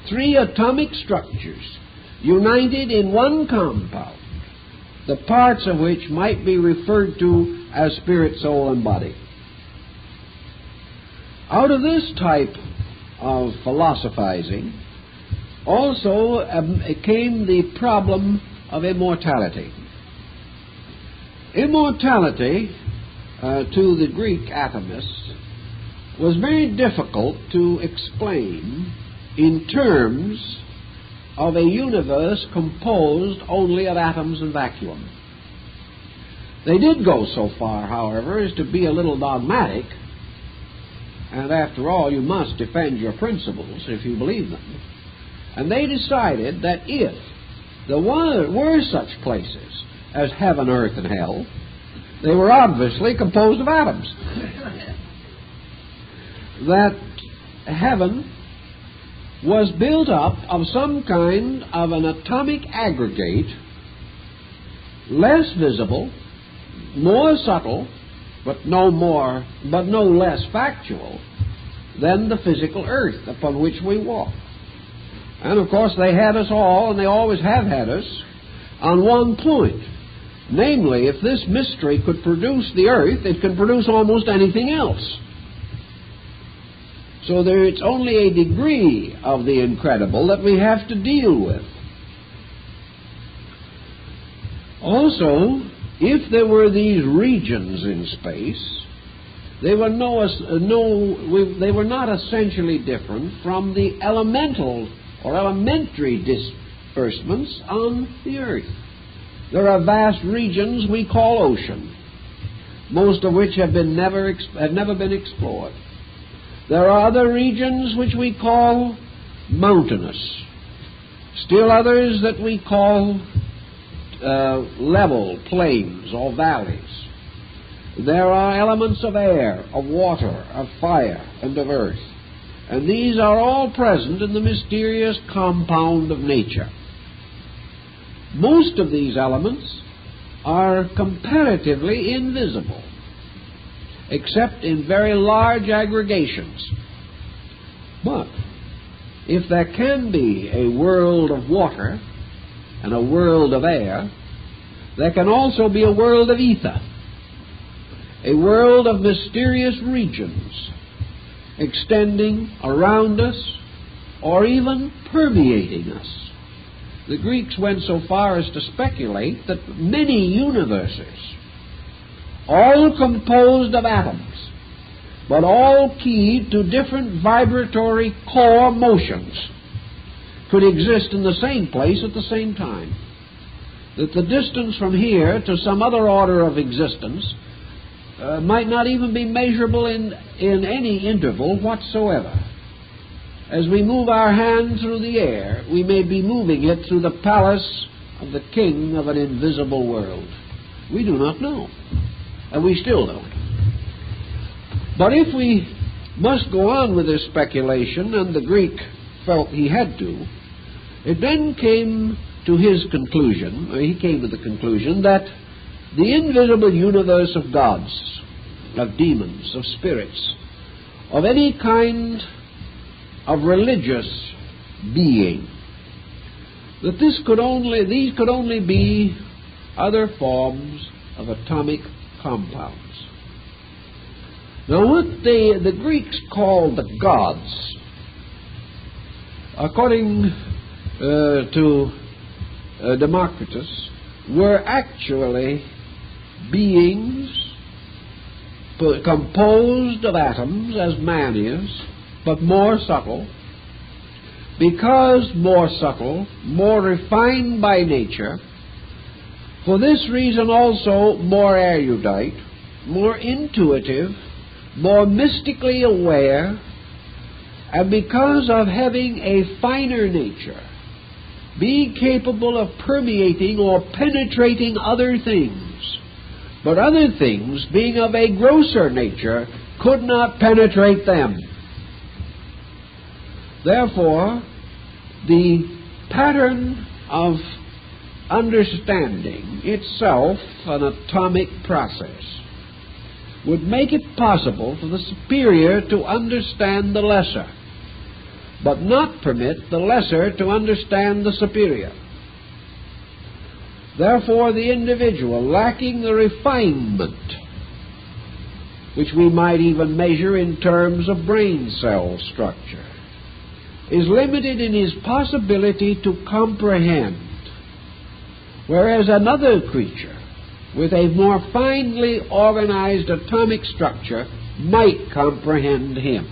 three atomic structures united in one compound, the parts of which might be referred to as spirit, soul, and body. Out of this type of philosophizing also came the problem of immortality. Immortality, to the Greek atomists, was very difficult to explain in terms of a universe composed only of atoms and vacuum. They did go so far, however, as to be a little dogmatic, and after all, you must defend your principles if you believe them. And they decided that if there were such places as heaven, earth, and hell, they were obviously composed of atoms. That heaven was built up of some kind of an atomic aggregate, less visible, more subtle, but no less factual than the physical earth upon which we walk. And of course they had us all, and they always have had us, on one point. Namely, if this mystery could produce the earth, it can produce almost anything else. So it's only a degree of the incredible that we have to deal with. Also, if there were these regions in space, they were not essentially different from the elemental or elementary disbursements on the earth. There are vast regions we call ocean, most of which have never been explored. There are other regions which we call mountainous, still others that we call level plains or valleys. There are elements of air, of water, of fire, and of earth. and these are all present in the mysterious compound of nature. Most of these elements are comparatively invisible, except in very large aggregations. But if there can be a world of water and a world of air, there can also be a world of ether, a world of mysterious regions extending around us or even permeating us. The Greeks went so far as to speculate that many universes, all composed of atoms, but all keyed to different vibratory core motions, could exist in the same place at the same time. That the distance from here to some other order of existence might not even be measurable in any interval whatsoever. As we move our hand through the air, we may be moving it through the palace of the king of an invisible world. We do not know, and we still don't. But if we must go on with this speculation, and the Greek felt he had to, it then came to his conclusion, or he came to the conclusion, that the invisible universe of gods, of demons, of spirits, of any kind of religious being, that these could only be other forms of atomic compounds. Now, what the Greeks called the gods, according to Democritus, were actually beings composed of atoms, as man is, but more subtle. Because more subtle, more refined by nature, for this reason also more erudite, more intuitive, more mystically aware, and because of having a finer nature, being capable of permeating or penetrating other things, but other things, being of a grosser nature, could not penetrate them. Therefore, the pattern of understanding itself, an atomic process, would make it possible for the superior to understand the lesser, but not permit the lesser to understand the superior. Therefore, the individual lacking the refinement, which we might even measure in terms of brain cell structure, is limited in his possibility to comprehend, whereas another creature with a more finely organized atomic structure might comprehend him.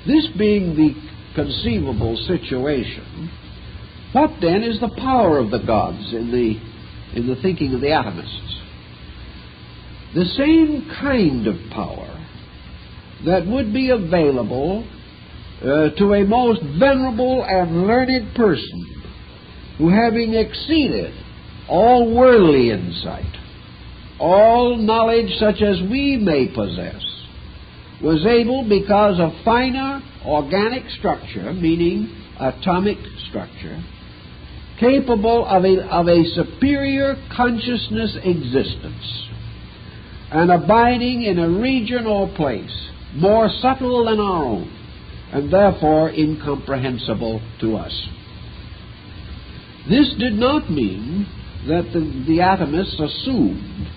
This being the conceivable situation, what then is the power of the gods in the thinking of the atomists? The same kind of power that would be available to a most venerable and learned person who, having exceeded all worldly insight, all knowledge such as we may possess, was able, because of finer organic structure, meaning atomic structure, capable of a superior consciousness existence, and abiding in a region or place more subtle than our own, and therefore incomprehensible to us. This did not mean that the atomists assumed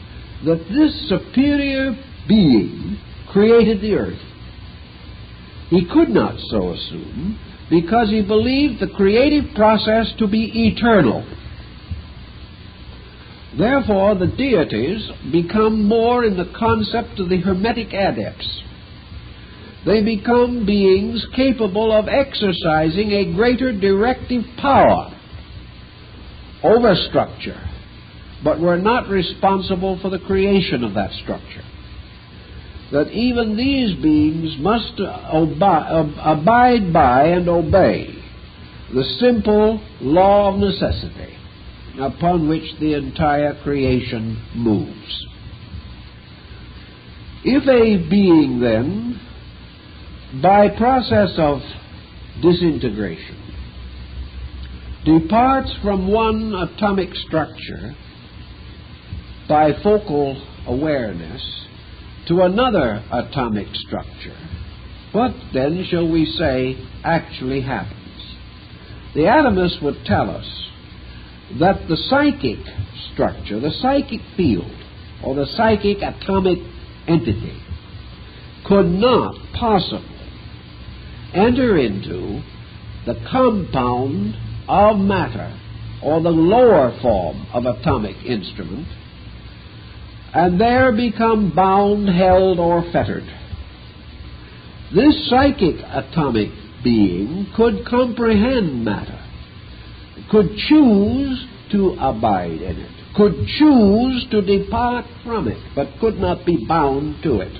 that this superior being created the earth. He could not so assume, because he believed the creative process to be eternal. Therefore, the deities become more in the concept of the Hermetic adepts. They become beings capable of exercising a greater directive power over structure, but were not responsible for the creation of that structure. That even these beings must abide by and obey the simple law of necessity upon which the entire creation moves. If a being, then, by process of disintegration, departs from one atomic structure by focal awareness to another atomic structure, what then shall we say actually happens? The atomists would tell us that the psychic structure, the psychic field, or the psychic atomic entity could not possibly enter into the compound of matter, or the lower form of atomic instrument, and there become bound, held, or fettered. This psychic atomic being could comprehend matter, could choose to abide in it, could choose to depart from it, but could not be bound to it.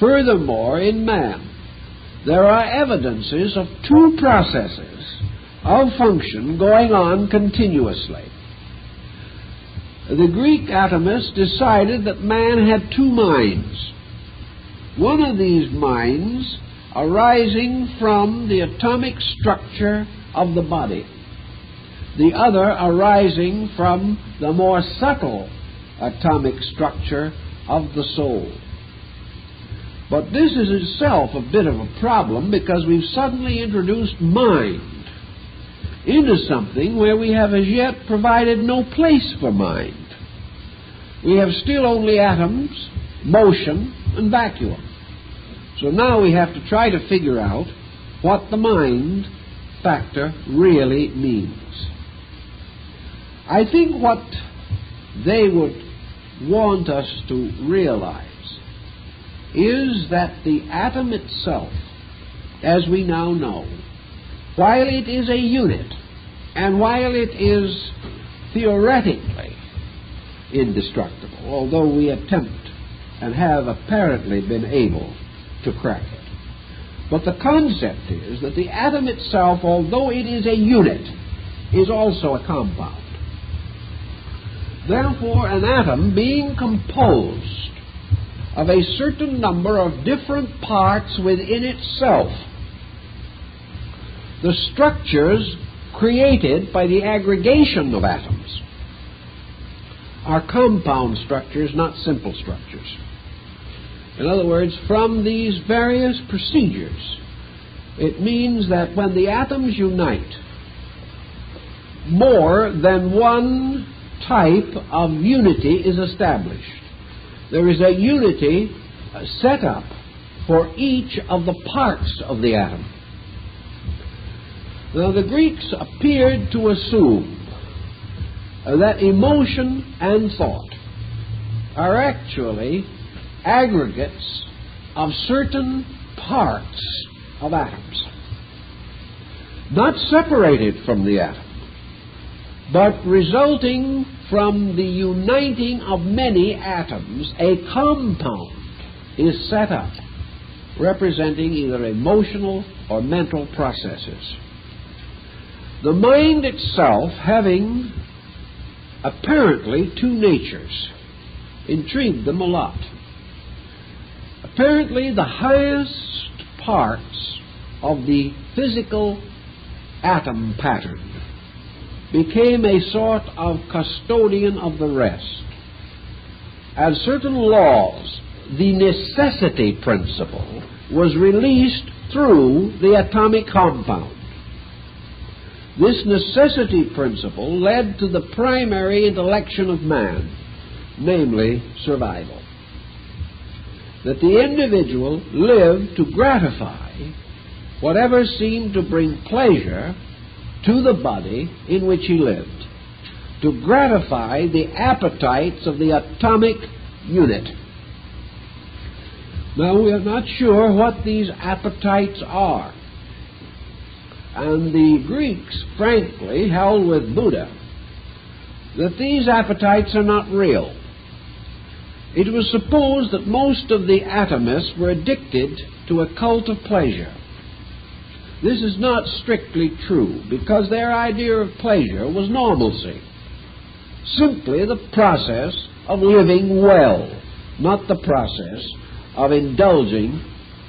Furthermore, in man, there are evidences of two processes of function going on continuously. The Greek atomists decided that man had two minds. One of these minds arising from the atomic structure of the body, the other arising from the more subtle atomic structure of the soul. But this is itself a bit of a problem, because we've suddenly introduced mind into something where we have as yet provided no place for mind. We have still only atoms, motion, and vacuum. So now we have to try to figure out what the mind factor really means. I think what they would want us to realize is that the atom itself, as we now know, while it is a unit, and while it is theoretically indestructible, although we attempt and have apparently been able to crack it, but the concept is that the atom itself, although it is a unit, is also a compound. Therefore, an atom being composed of a certain number of different parts within itself, the structures created by the aggregation of atoms are compound structures, not simple structures. In other words, from these various procedures, it means that when the atoms unite, more than one type of unity is established. There is a unity set up for each of the parts of the atom. Now, the Greeks appeared to assume that emotion and thought are actually aggregates of certain parts of atoms, not separated from the atom, but resulting from the uniting of many atoms. A compound is set up representing either emotional or mental processes. The mind itself, having apparently two natures, intrigued them a lot. Apparently, the highest parts of the physical atom pattern became a sort of custodian of the rest. As certain laws, the necessity principle was released through the atomic compound. This necessity principle led to the primary intellection of man, namely survival. That the individual lived to gratify whatever seemed to bring pleasure to the body in which he lived, to gratify the appetites of the atomic unit. Now, we are not sure what these appetites are. And the Greeks, frankly, held with Buddha that these appetites are not real. It was supposed that most of the atomists were addicted to a cult of pleasure. This is not strictly true, because their idea of pleasure was normalcy, simply the process of living well, not the process of indulging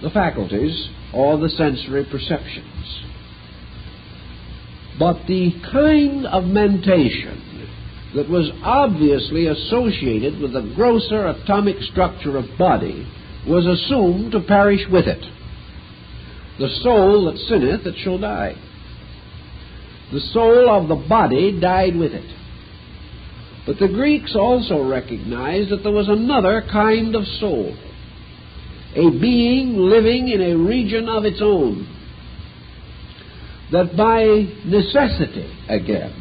the faculties or the sensory perceptions. But the kind of mentation that was obviously associated with the grosser atomic structure of body was assumed to perish with it. The soul that sinneth, it shall die. The soul of the body died with it. But the Greeks also recognized that there was another kind of soul, a being living in a region of its own, that by necessity, again,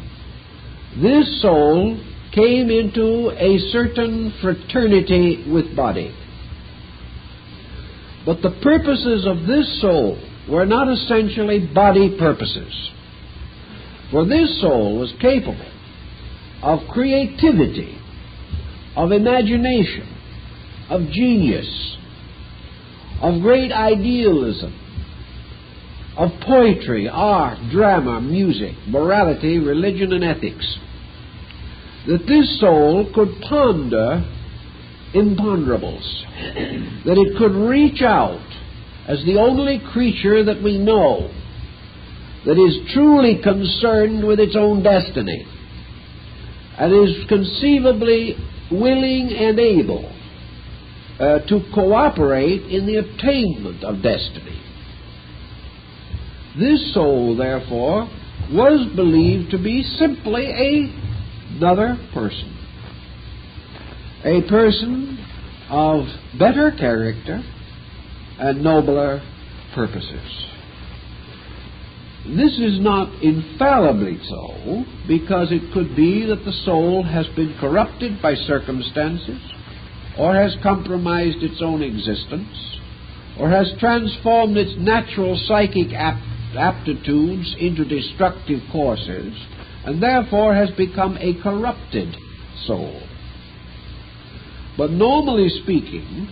this soul came into a certain fraternity with body. But the purposes of this soul were not essentially body purposes. For this soul was capable of creativity, of imagination, of genius, of great idealism, of poetry, art, drama, music, morality, religion, and ethics. That this soul could ponder imponderables, that it could reach out as the only creature that we know that is truly concerned with its own destiny and is conceivably willing and able to cooperate in the attainment of destiny. This soul, therefore, was believed to be simply another person, a person of better character and nobler purposes. This is not infallibly so, because it could be that the soul has been corrupted by circumstances, or has compromised its own existence, or has transformed its natural psychic aptitudes into destructive courses, and therefore has become a corrupted soul. But normally speaking,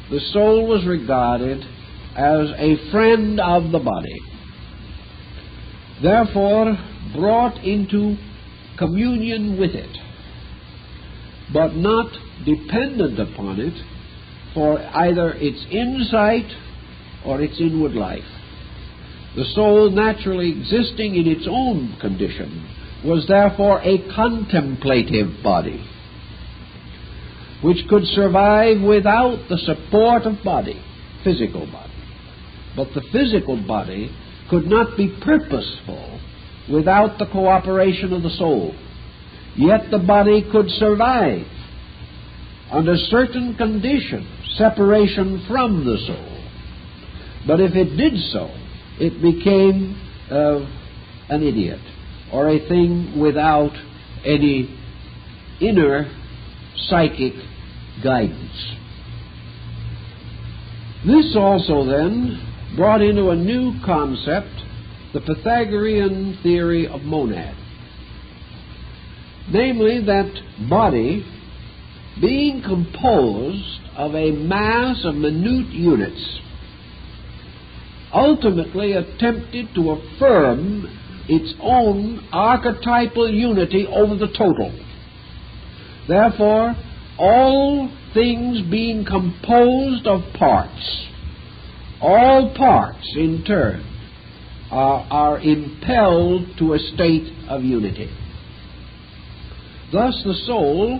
the soul was regarded as a friend of the body, therefore brought into communion with it, but not dependent upon it for either its insight or its inward life. The soul, naturally existing in its own condition, was therefore a contemplative body, which could survive without the support of body, physical body. But the physical body could not be purposeful without the cooperation of the soul. Yet the body could survive under certain conditions, separation from the soul. But if it did so, it became an idiot, or a thing without any inner psychic guidance. This also then brought into a new concept the Pythagorean theory of monad, namely that body, being composed of a mass of minute units, ultimately attempted to affirm its own archetypal unity over the total. Therefore, all things being composed of parts, all parts in turn are impelled to a state of unity. Thus the soul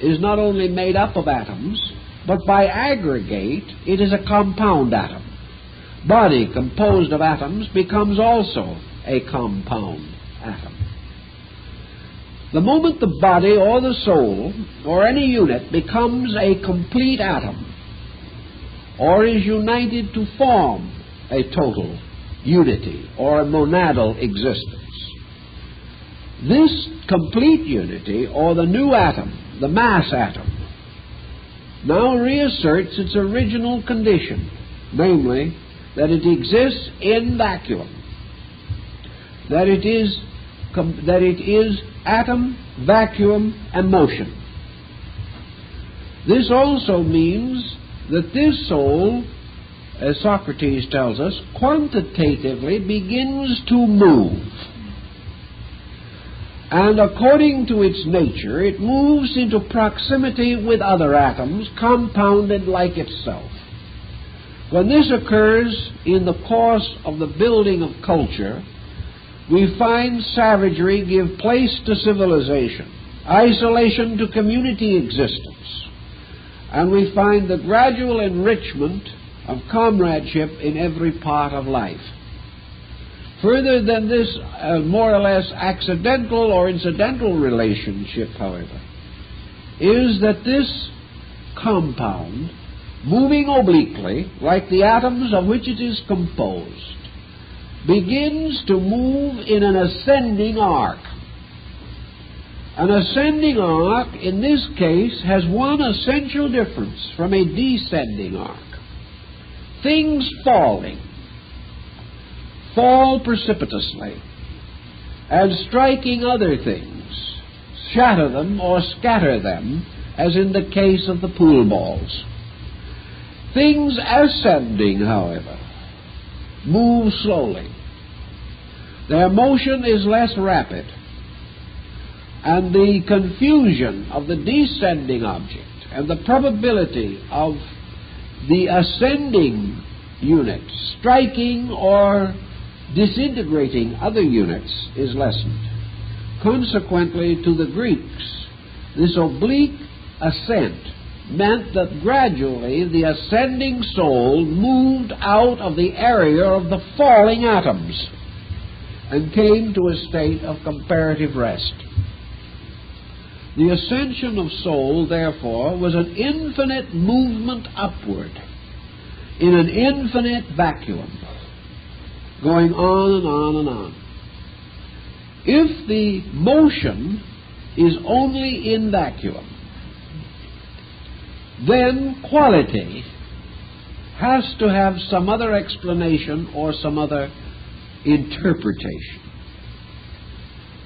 is not only made up of atoms, but by aggregate it is a compound atom. Body composed of atoms becomes also a compound atom. The moment the body or the soul or any unit becomes a complete atom, or is united to form a total unity or a monadal existence, this complete unity, or the new atom, the mass atom, now reasserts its original condition, namely that it exists in vacuum, that it is atom, vacuum, and motion. This also means that this soul, as Socrates tells us, quantitatively begins to move. And according to its nature, it moves into proximity with other atoms, compounded like itself. When this occurs in the course of the building of culture, we find savagery give place to civilization, isolation to community existence, and we find the gradual enrichment of comradeship in every part of life. Further than this more or less accidental or incidental relationship, however, is that this compound, moving obliquely, like the atoms of which it is composed, begins to move in an ascending arc. An ascending arc, in this case, has one essential difference from a descending arc. Things falling fall precipitously, and striking other things, shatter them or scatter them, as in the case of the pool balls. Things ascending, however, move slowly. Their motion is less rapid, and the confusion of the descending object and the probability of the ascending unit striking or disintegrating other units is lessened. Consequently, to the Greeks, this oblique ascent meant that gradually the ascending soul moved out of the area of the falling atoms and came to a state of comparative rest. The ascension of soul, therefore, was an infinite movement upward in an infinite vacuum, going on and on and on. If the motion is only in vacuum, then quality has to have some other explanation or some other interpretation.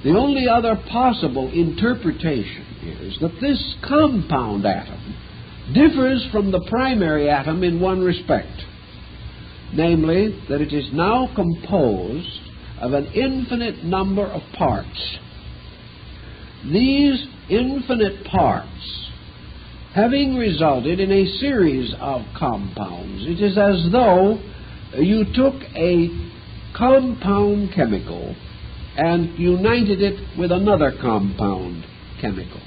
The only other possible interpretation is that this compound atom differs from the primary atom in one respect, namely that it is now composed of an infinite number of parts. These infinite parts, having resulted in a series of compounds, it is as though you took a compound chemical and united it with another compound chemical.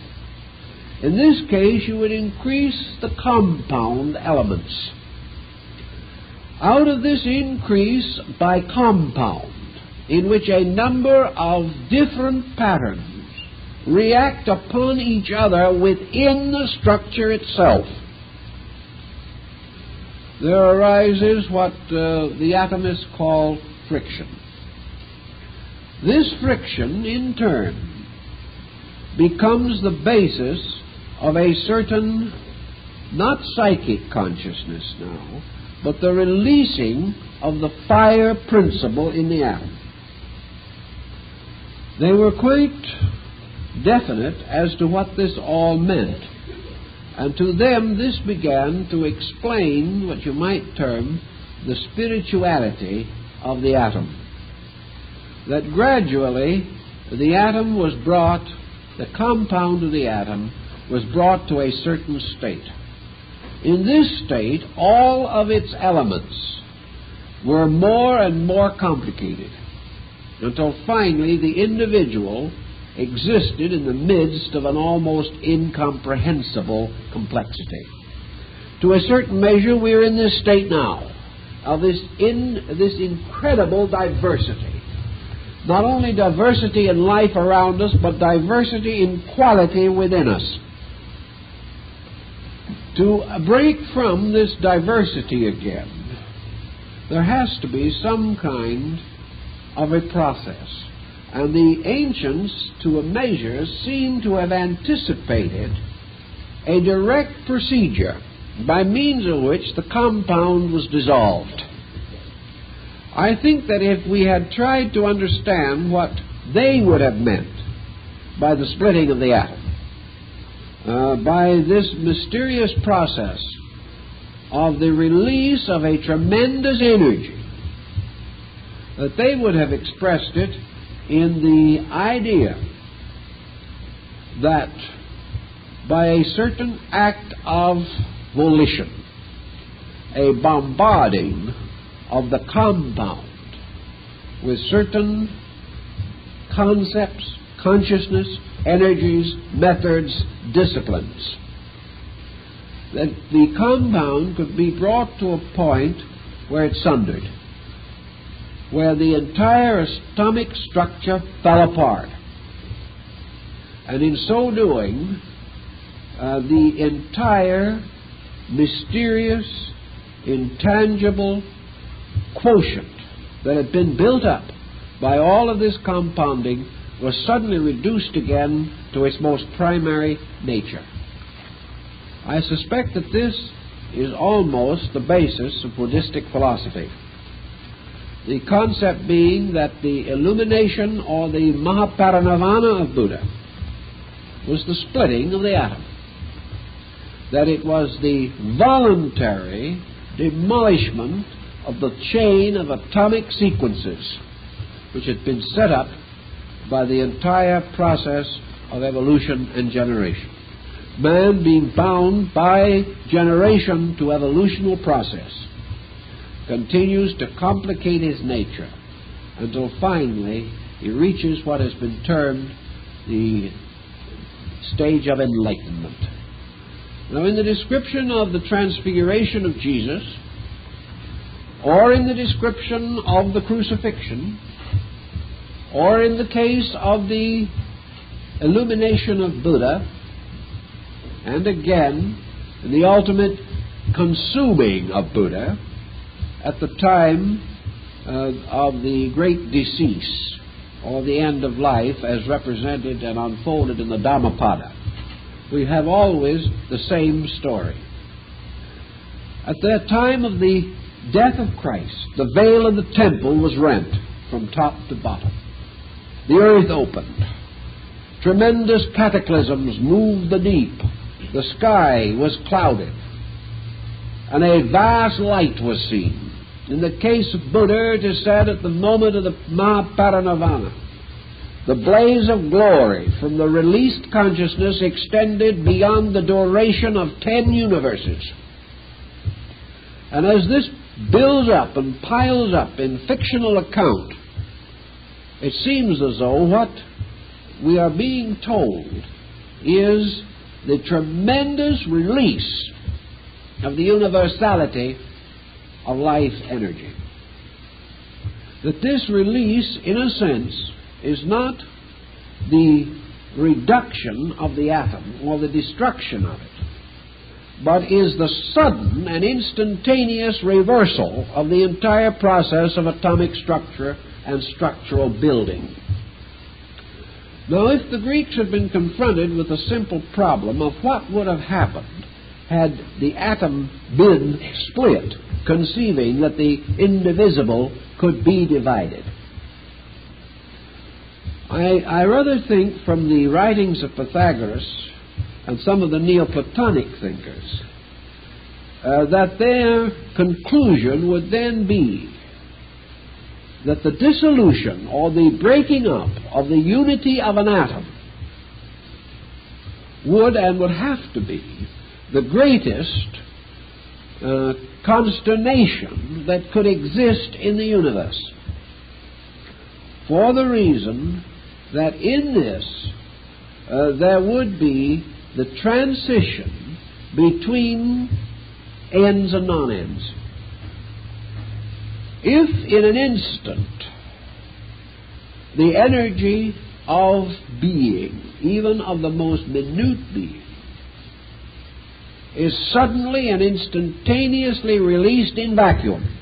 In this case, you would increase the compound elements. Out of this increase by compound, in which a number of different patterns react upon each other within the structure itself, there arises what the atomists call friction. This friction, in turn, becomes the basis of a certain, not psychic consciousness now, but the releasing of the fire principle in the atom. They were quite definite as to what this all meant, and to them this began to explain what you might term the spirituality of the atom. That gradually the atom was brought, the compound of the atom was brought to a certain state. In this state, all of its elements were more and more complicated, until finally the individual existed in the midst of an almost incomprehensible complexity. To a certain measure, we are in this state now, of this incredible diversity. Not only diversity in life around us, but diversity in quality within us. To break from this diversity again, there has to be some kind of a process. And the ancients, to a measure, seem to have anticipated a direct procedure by means of which the compound was dissolved. I think that if we had tried to understand what they would have meant by the splitting of the atom, by this mysterious process of the release of a tremendous energy, that they would have expressed it in the idea that by a certain act of volition, a bombarding of the compound with certain concepts, consciousness, energies, methods, disciplines. That the compound could be brought to a point where it's sundered, where the entire atomic structure fell apart. And in so doing, the entire mysterious, intangible quotient that had been built up by all of this compounding was suddenly reduced again to its most primary nature. I suspect that this is almost the basis of Buddhistic philosophy. The concept being that the illumination or the Mahaparinirvana of Buddha was the splitting of the atom, that it was the voluntary demolishment of the chain of atomic sequences which had been set up by the entire process of evolution and generation. Man, being bound by generation to evolutional process, continues to complicate his nature until finally he reaches what has been termed the stage of enlightenment. Now, in the description of the transfiguration of Jesus, or in the description of the crucifixion, or in the case of the illumination of Buddha, and again in the ultimate consuming of Buddha at the time of the great decease, or the end of life as represented and unfolded in the Dhammapada, we have always the same story. At the time of the death of Christ, the veil of the temple was rent from top to bottom. The earth opened. Tremendous cataclysms moved the deep. The sky was clouded. And a vast light was seen. In the case of Buddha, it is said at the moment of the Mahaparinirvana, the blaze of glory from the released consciousness extended beyond the duration of 10 universes. And as this builds up and piles up in fictional account, it seems as though what we are being told is the tremendous release of the universality of life energy. That this release, in a sense, is not the reduction of the atom or the destruction of it, but is the sudden and instantaneous reversal of the entire process of atomic structure and structural building. Now, if the Greeks had been confronted with the simple problem of what would have happened had the atom been split, conceiving that the indivisible could be divided, I rather think from the writings of Pythagoras and some of the Neoplatonic thinkers that their conclusion would then be that the dissolution or the breaking up of the unity of an atom would and would have to be the greatest consternation that could exist in the universe, for the reason that in this there would be the transition between ends and non-ends. If in an instant the energy of being, even of the most minute being, is suddenly and instantaneously released in vacuum,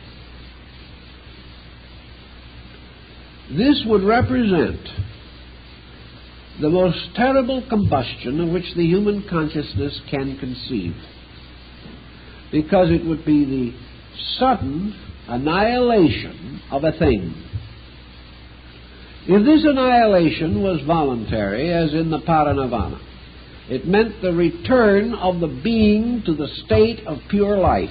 this would represent the most terrible combustion of which the human consciousness can conceive, because it would be the sudden annihilation of a thing. If this annihilation was voluntary, as in the Parinirvana, it meant the return of the being to the state of pure life.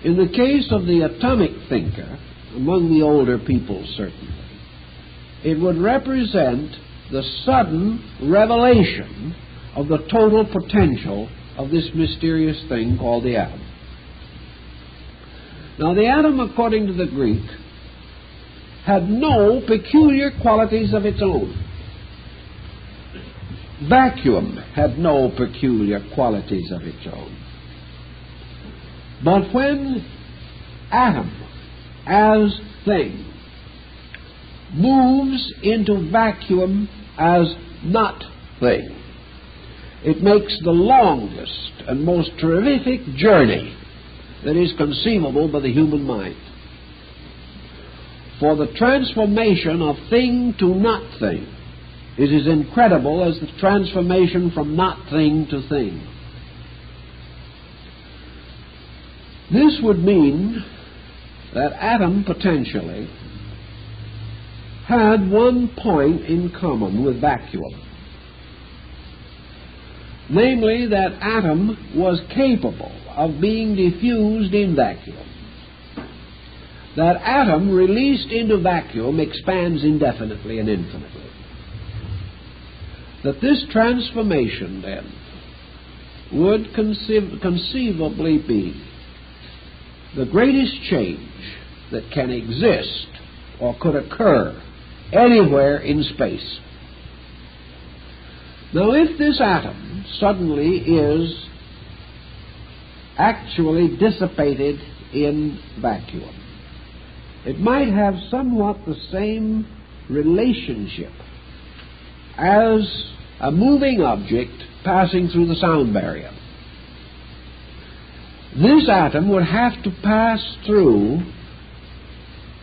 In the case of the atomic thinker, among the older people certainly, it would represent the sudden revelation of the total potential of this mysterious thing called the atom. Now, the atom, according to the Greek, had no peculiar qualities of its own. Vacuum had no peculiar qualities of its own. But when atom, as thing, moves into vacuum as not thing, it makes the longest and most terrific journey that is conceivable by the human mind. For the transformation of thing to not thing is as incredible as the transformation from not thing to thing. This would mean that atom potentially had one point in common with vacuum. Namely, that atom was capable of being diffused in vacuum. That atom released into vacuum expands indefinitely and infinitely. That this transformation, then, would conceivably be the greatest change that can exist or could occur anywhere in space. Now, if this atom suddenly is actually dissipated in vacuum, it might have somewhat the same relationship as a moving object passing through the sound barrier. This atom would have to pass through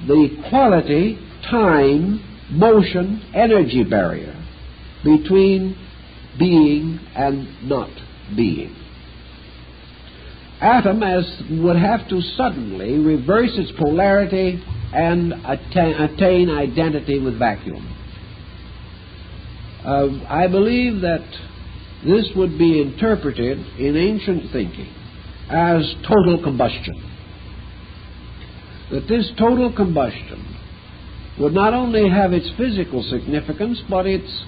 the quality, time, motion, energy barrier between being and not being. Atom would have to suddenly reverse its polarity and attain identity with vacuum. I believe that this would be interpreted in ancient thinking as total combustion. That this total combustion would not only have its physical significance, but its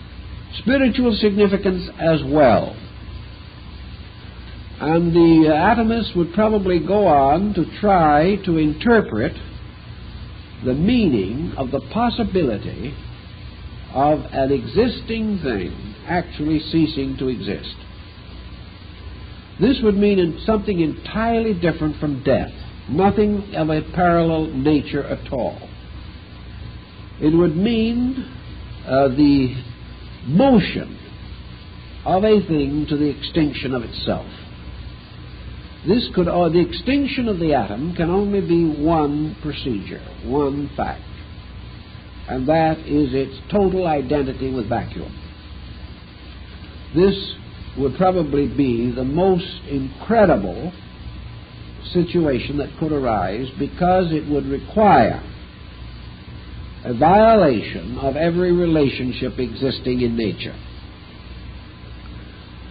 spiritual significance as well. And the atomists would probably go on to try to interpret the meaning of the possibility of an existing thing actually ceasing to exist. This would mean something entirely different from death, nothing of a parallel nature at all. It would mean the motion of a thing to the extinction of itself. The extinction of the atom can only be one procedure, one fact, and that is its total identity with vacuum. This would probably be the most incredible situation that could arise, because it would require a violation of every relationship existing in nature.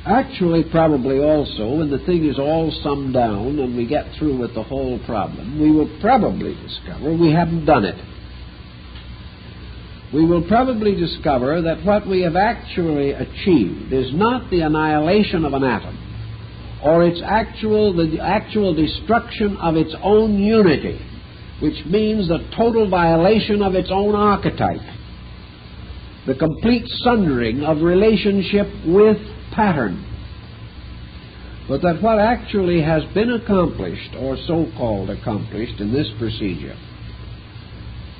Actually, probably also, when the thing is all summed down and we get through with the whole problem, we will probably discover we haven't done it. We will probably discover that what we have actually achieved is not the annihilation of an atom, or the actual destruction of its own unity, which means the total violation of its own archetype, the complete sundering of relationship with pattern. But that what actually has been accomplished, or so-called accomplished, in this procedure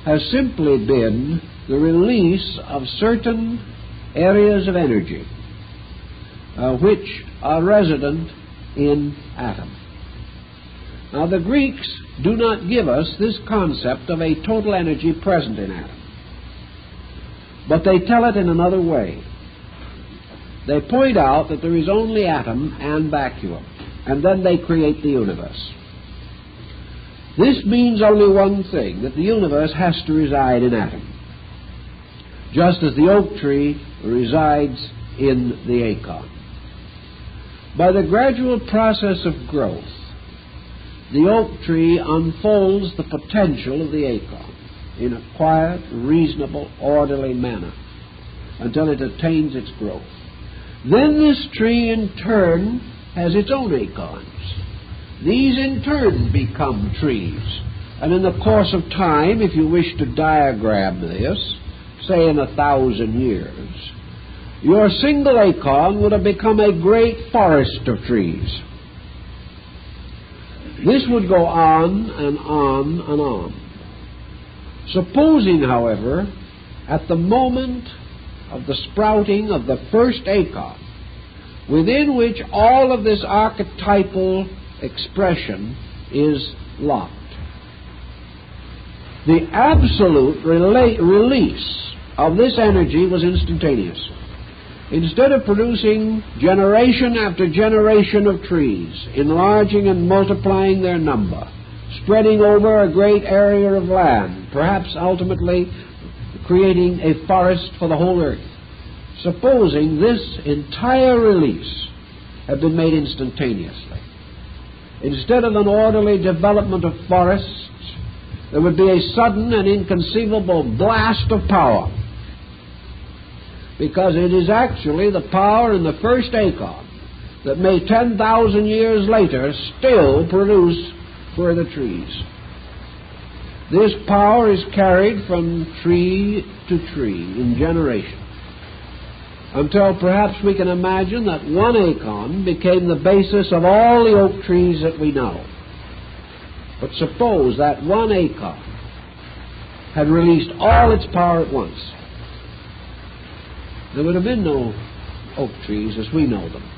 has simply been the release of certain areas of energy which are resident in atom. Now, the Greeks do not give us this concept of a total energy present in atom, but they tell it in another way. They point out that there is only atom and vacuum, and then they create the universe. This means only one thing, that the universe has to reside in atom, just as the oak tree resides in the acorn. By the gradual process of growth, the oak tree unfolds the potential of the acorn in a quiet, reasonable, orderly manner until it attains its growth. Then this tree in turn has its own acorns. These in turn become trees. And in the course of time, if you wish to diagram this, say in 1,000 years, your single acorn would have become a great forest of trees. This would go on and on and on. Supposing, however, at the moment of the sprouting of the first acorn, within which all of this archetypal expression is locked, the absolute release of this energy was instantaneous. Instead of producing generation after generation of trees, enlarging and multiplying their number, spreading over a great area of land, perhaps ultimately creating a forest for the whole earth, supposing this entire release had been made instantaneously, instead of an orderly development of forests, there would be a sudden and inconceivable blast of power, because it is actually the power in the first acorn that may 10,000 years later still produce further trees. This power is carried from tree to tree in generation, until perhaps we can imagine that one acorn became the basis of all the oak trees that we know. But suppose that one acorn had released all its power at once. There would have been no oak trees as we know them.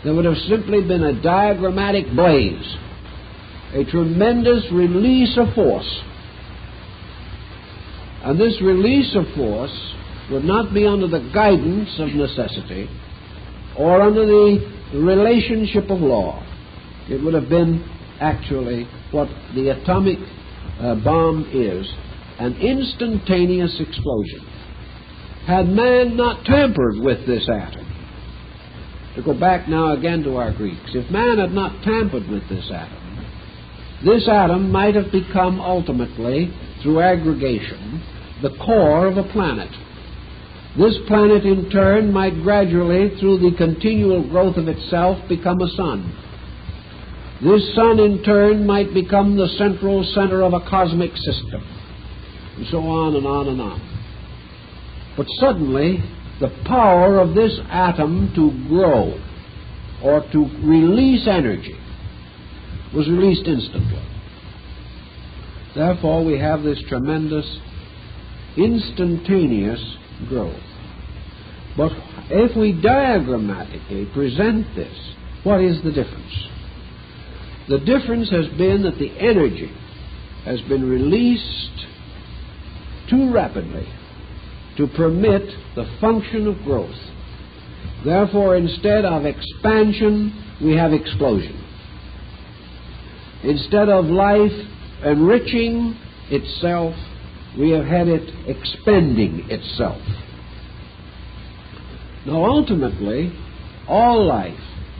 There would have simply been a diagrammatic blaze, a tremendous release of force. And this release of force would not be under the guidance of necessity or under the relationship of law. It would have been actually what the atomic bomb is, an instantaneous explosion. Had man not tampered with this atom, to go back now again to our Greeks, if man had not tampered with this atom might have become ultimately, through aggregation, the core of a planet. This planet in turn might gradually, through the continual growth of itself, become a sun. This sun in turn might become the central center of a cosmic system, and so on and on and on. But suddenly, the power of this atom to grow or to release energy was released instantly. Therefore, we have this tremendous instantaneous growth. But if we diagrammatically present this, what is the difference? The difference has been that the energy has been released too rapidly to permit the function of growth. Therefore, instead of expansion, we have explosion. Instead of life enriching itself, we have had it expending itself. Now, ultimately, all life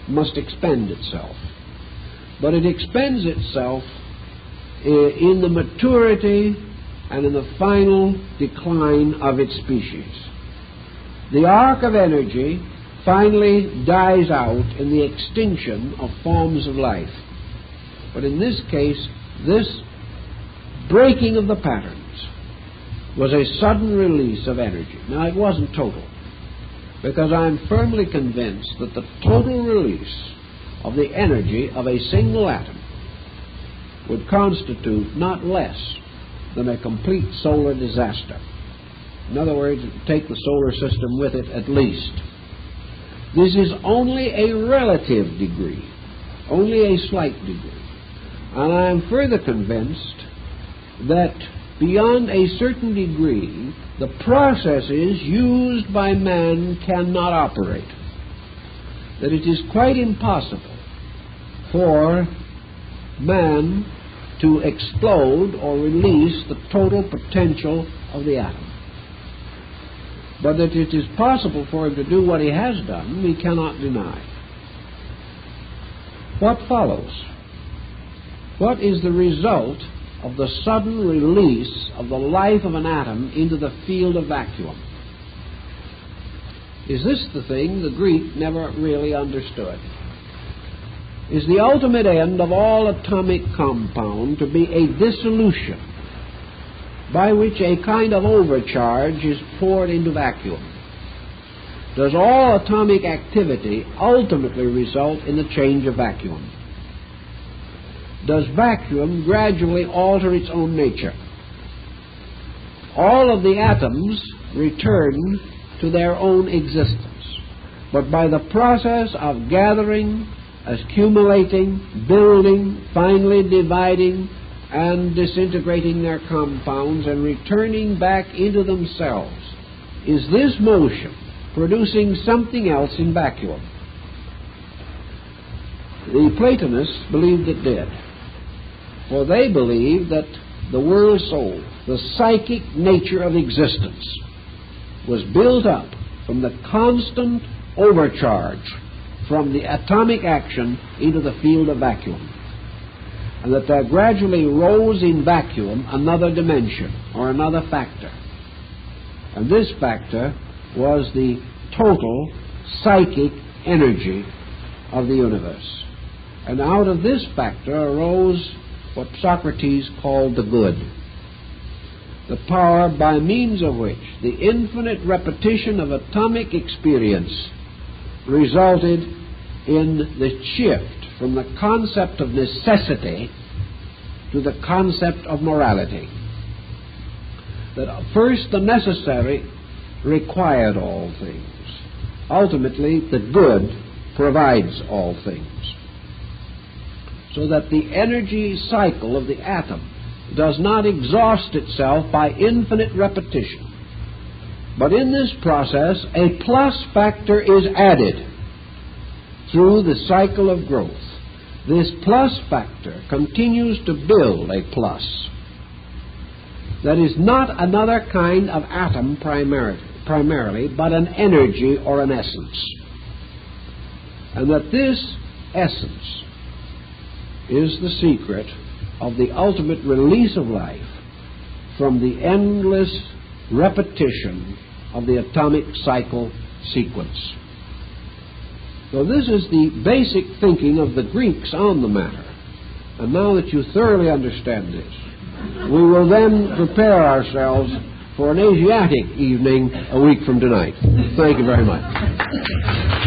must expend itself. But it expends itself in the maturity and in the final decline of its species. The arc of energy finally dies out in the extinction of forms of life. But in this case, this breaking of the patterns was a sudden release of energy. Now, it wasn't total, because I'm firmly convinced that the total release of the energy of a single atom would constitute not less than a complete solar disaster. In other words, it would take the solar system with it at least. This is only a relative degree, only a slight degree. And I am further convinced that beyond a certain degree, the processes used by man cannot operate. That it is quite impossible for man to explode or release the total potential of the atom. But that it is possible for him to do what he has done, we cannot deny. What follows? What is the result of the sudden release of the life of an atom into the field of vacuum? Is this the thing the Greek never really understood? is the ultimate end of all atomic compound to be a dissolution by which a kind of overcharge is poured into vacuum? Does all atomic activity ultimately result in the change of vacuum? Does vacuum gradually alter its own nature? All of the atoms return to their own existence, but by the process of gathering, accumulating, building, finally dividing, and disintegrating their compounds and returning back into themselves, is this motion producing something else in vacuum? The Platonists believed it did, for they believed that the world soul, the psychic nature of existence, was built up from the constant overcharge from the atomic action into the field of vacuum, and that there gradually rose in vacuum another dimension or another factor. And this factor was the total psychic energy of the universe. And out of this factor arose what Socrates called the good, the power by means of which the infinite repetition of atomic experience resulted in the shift from the concept of necessity to the concept of morality. That first the necessary required all things. Ultimately, the good provides all things. So that the energy cycle of the atom does not exhaust itself by infinite repetition, but in this process a plus factor is added through the cycle of growth. This plus factor continues to build a plus that is not another kind of atom primarily, but an energy or an essence. And that this essence is the secret of the ultimate release of life from the endless repetition of the atomic cycle sequence. So this is the basic thinking of the Greeks on the matter. And now that you thoroughly understand this, we will then prepare ourselves for an Asiatic evening a week from tonight. Thank you very much.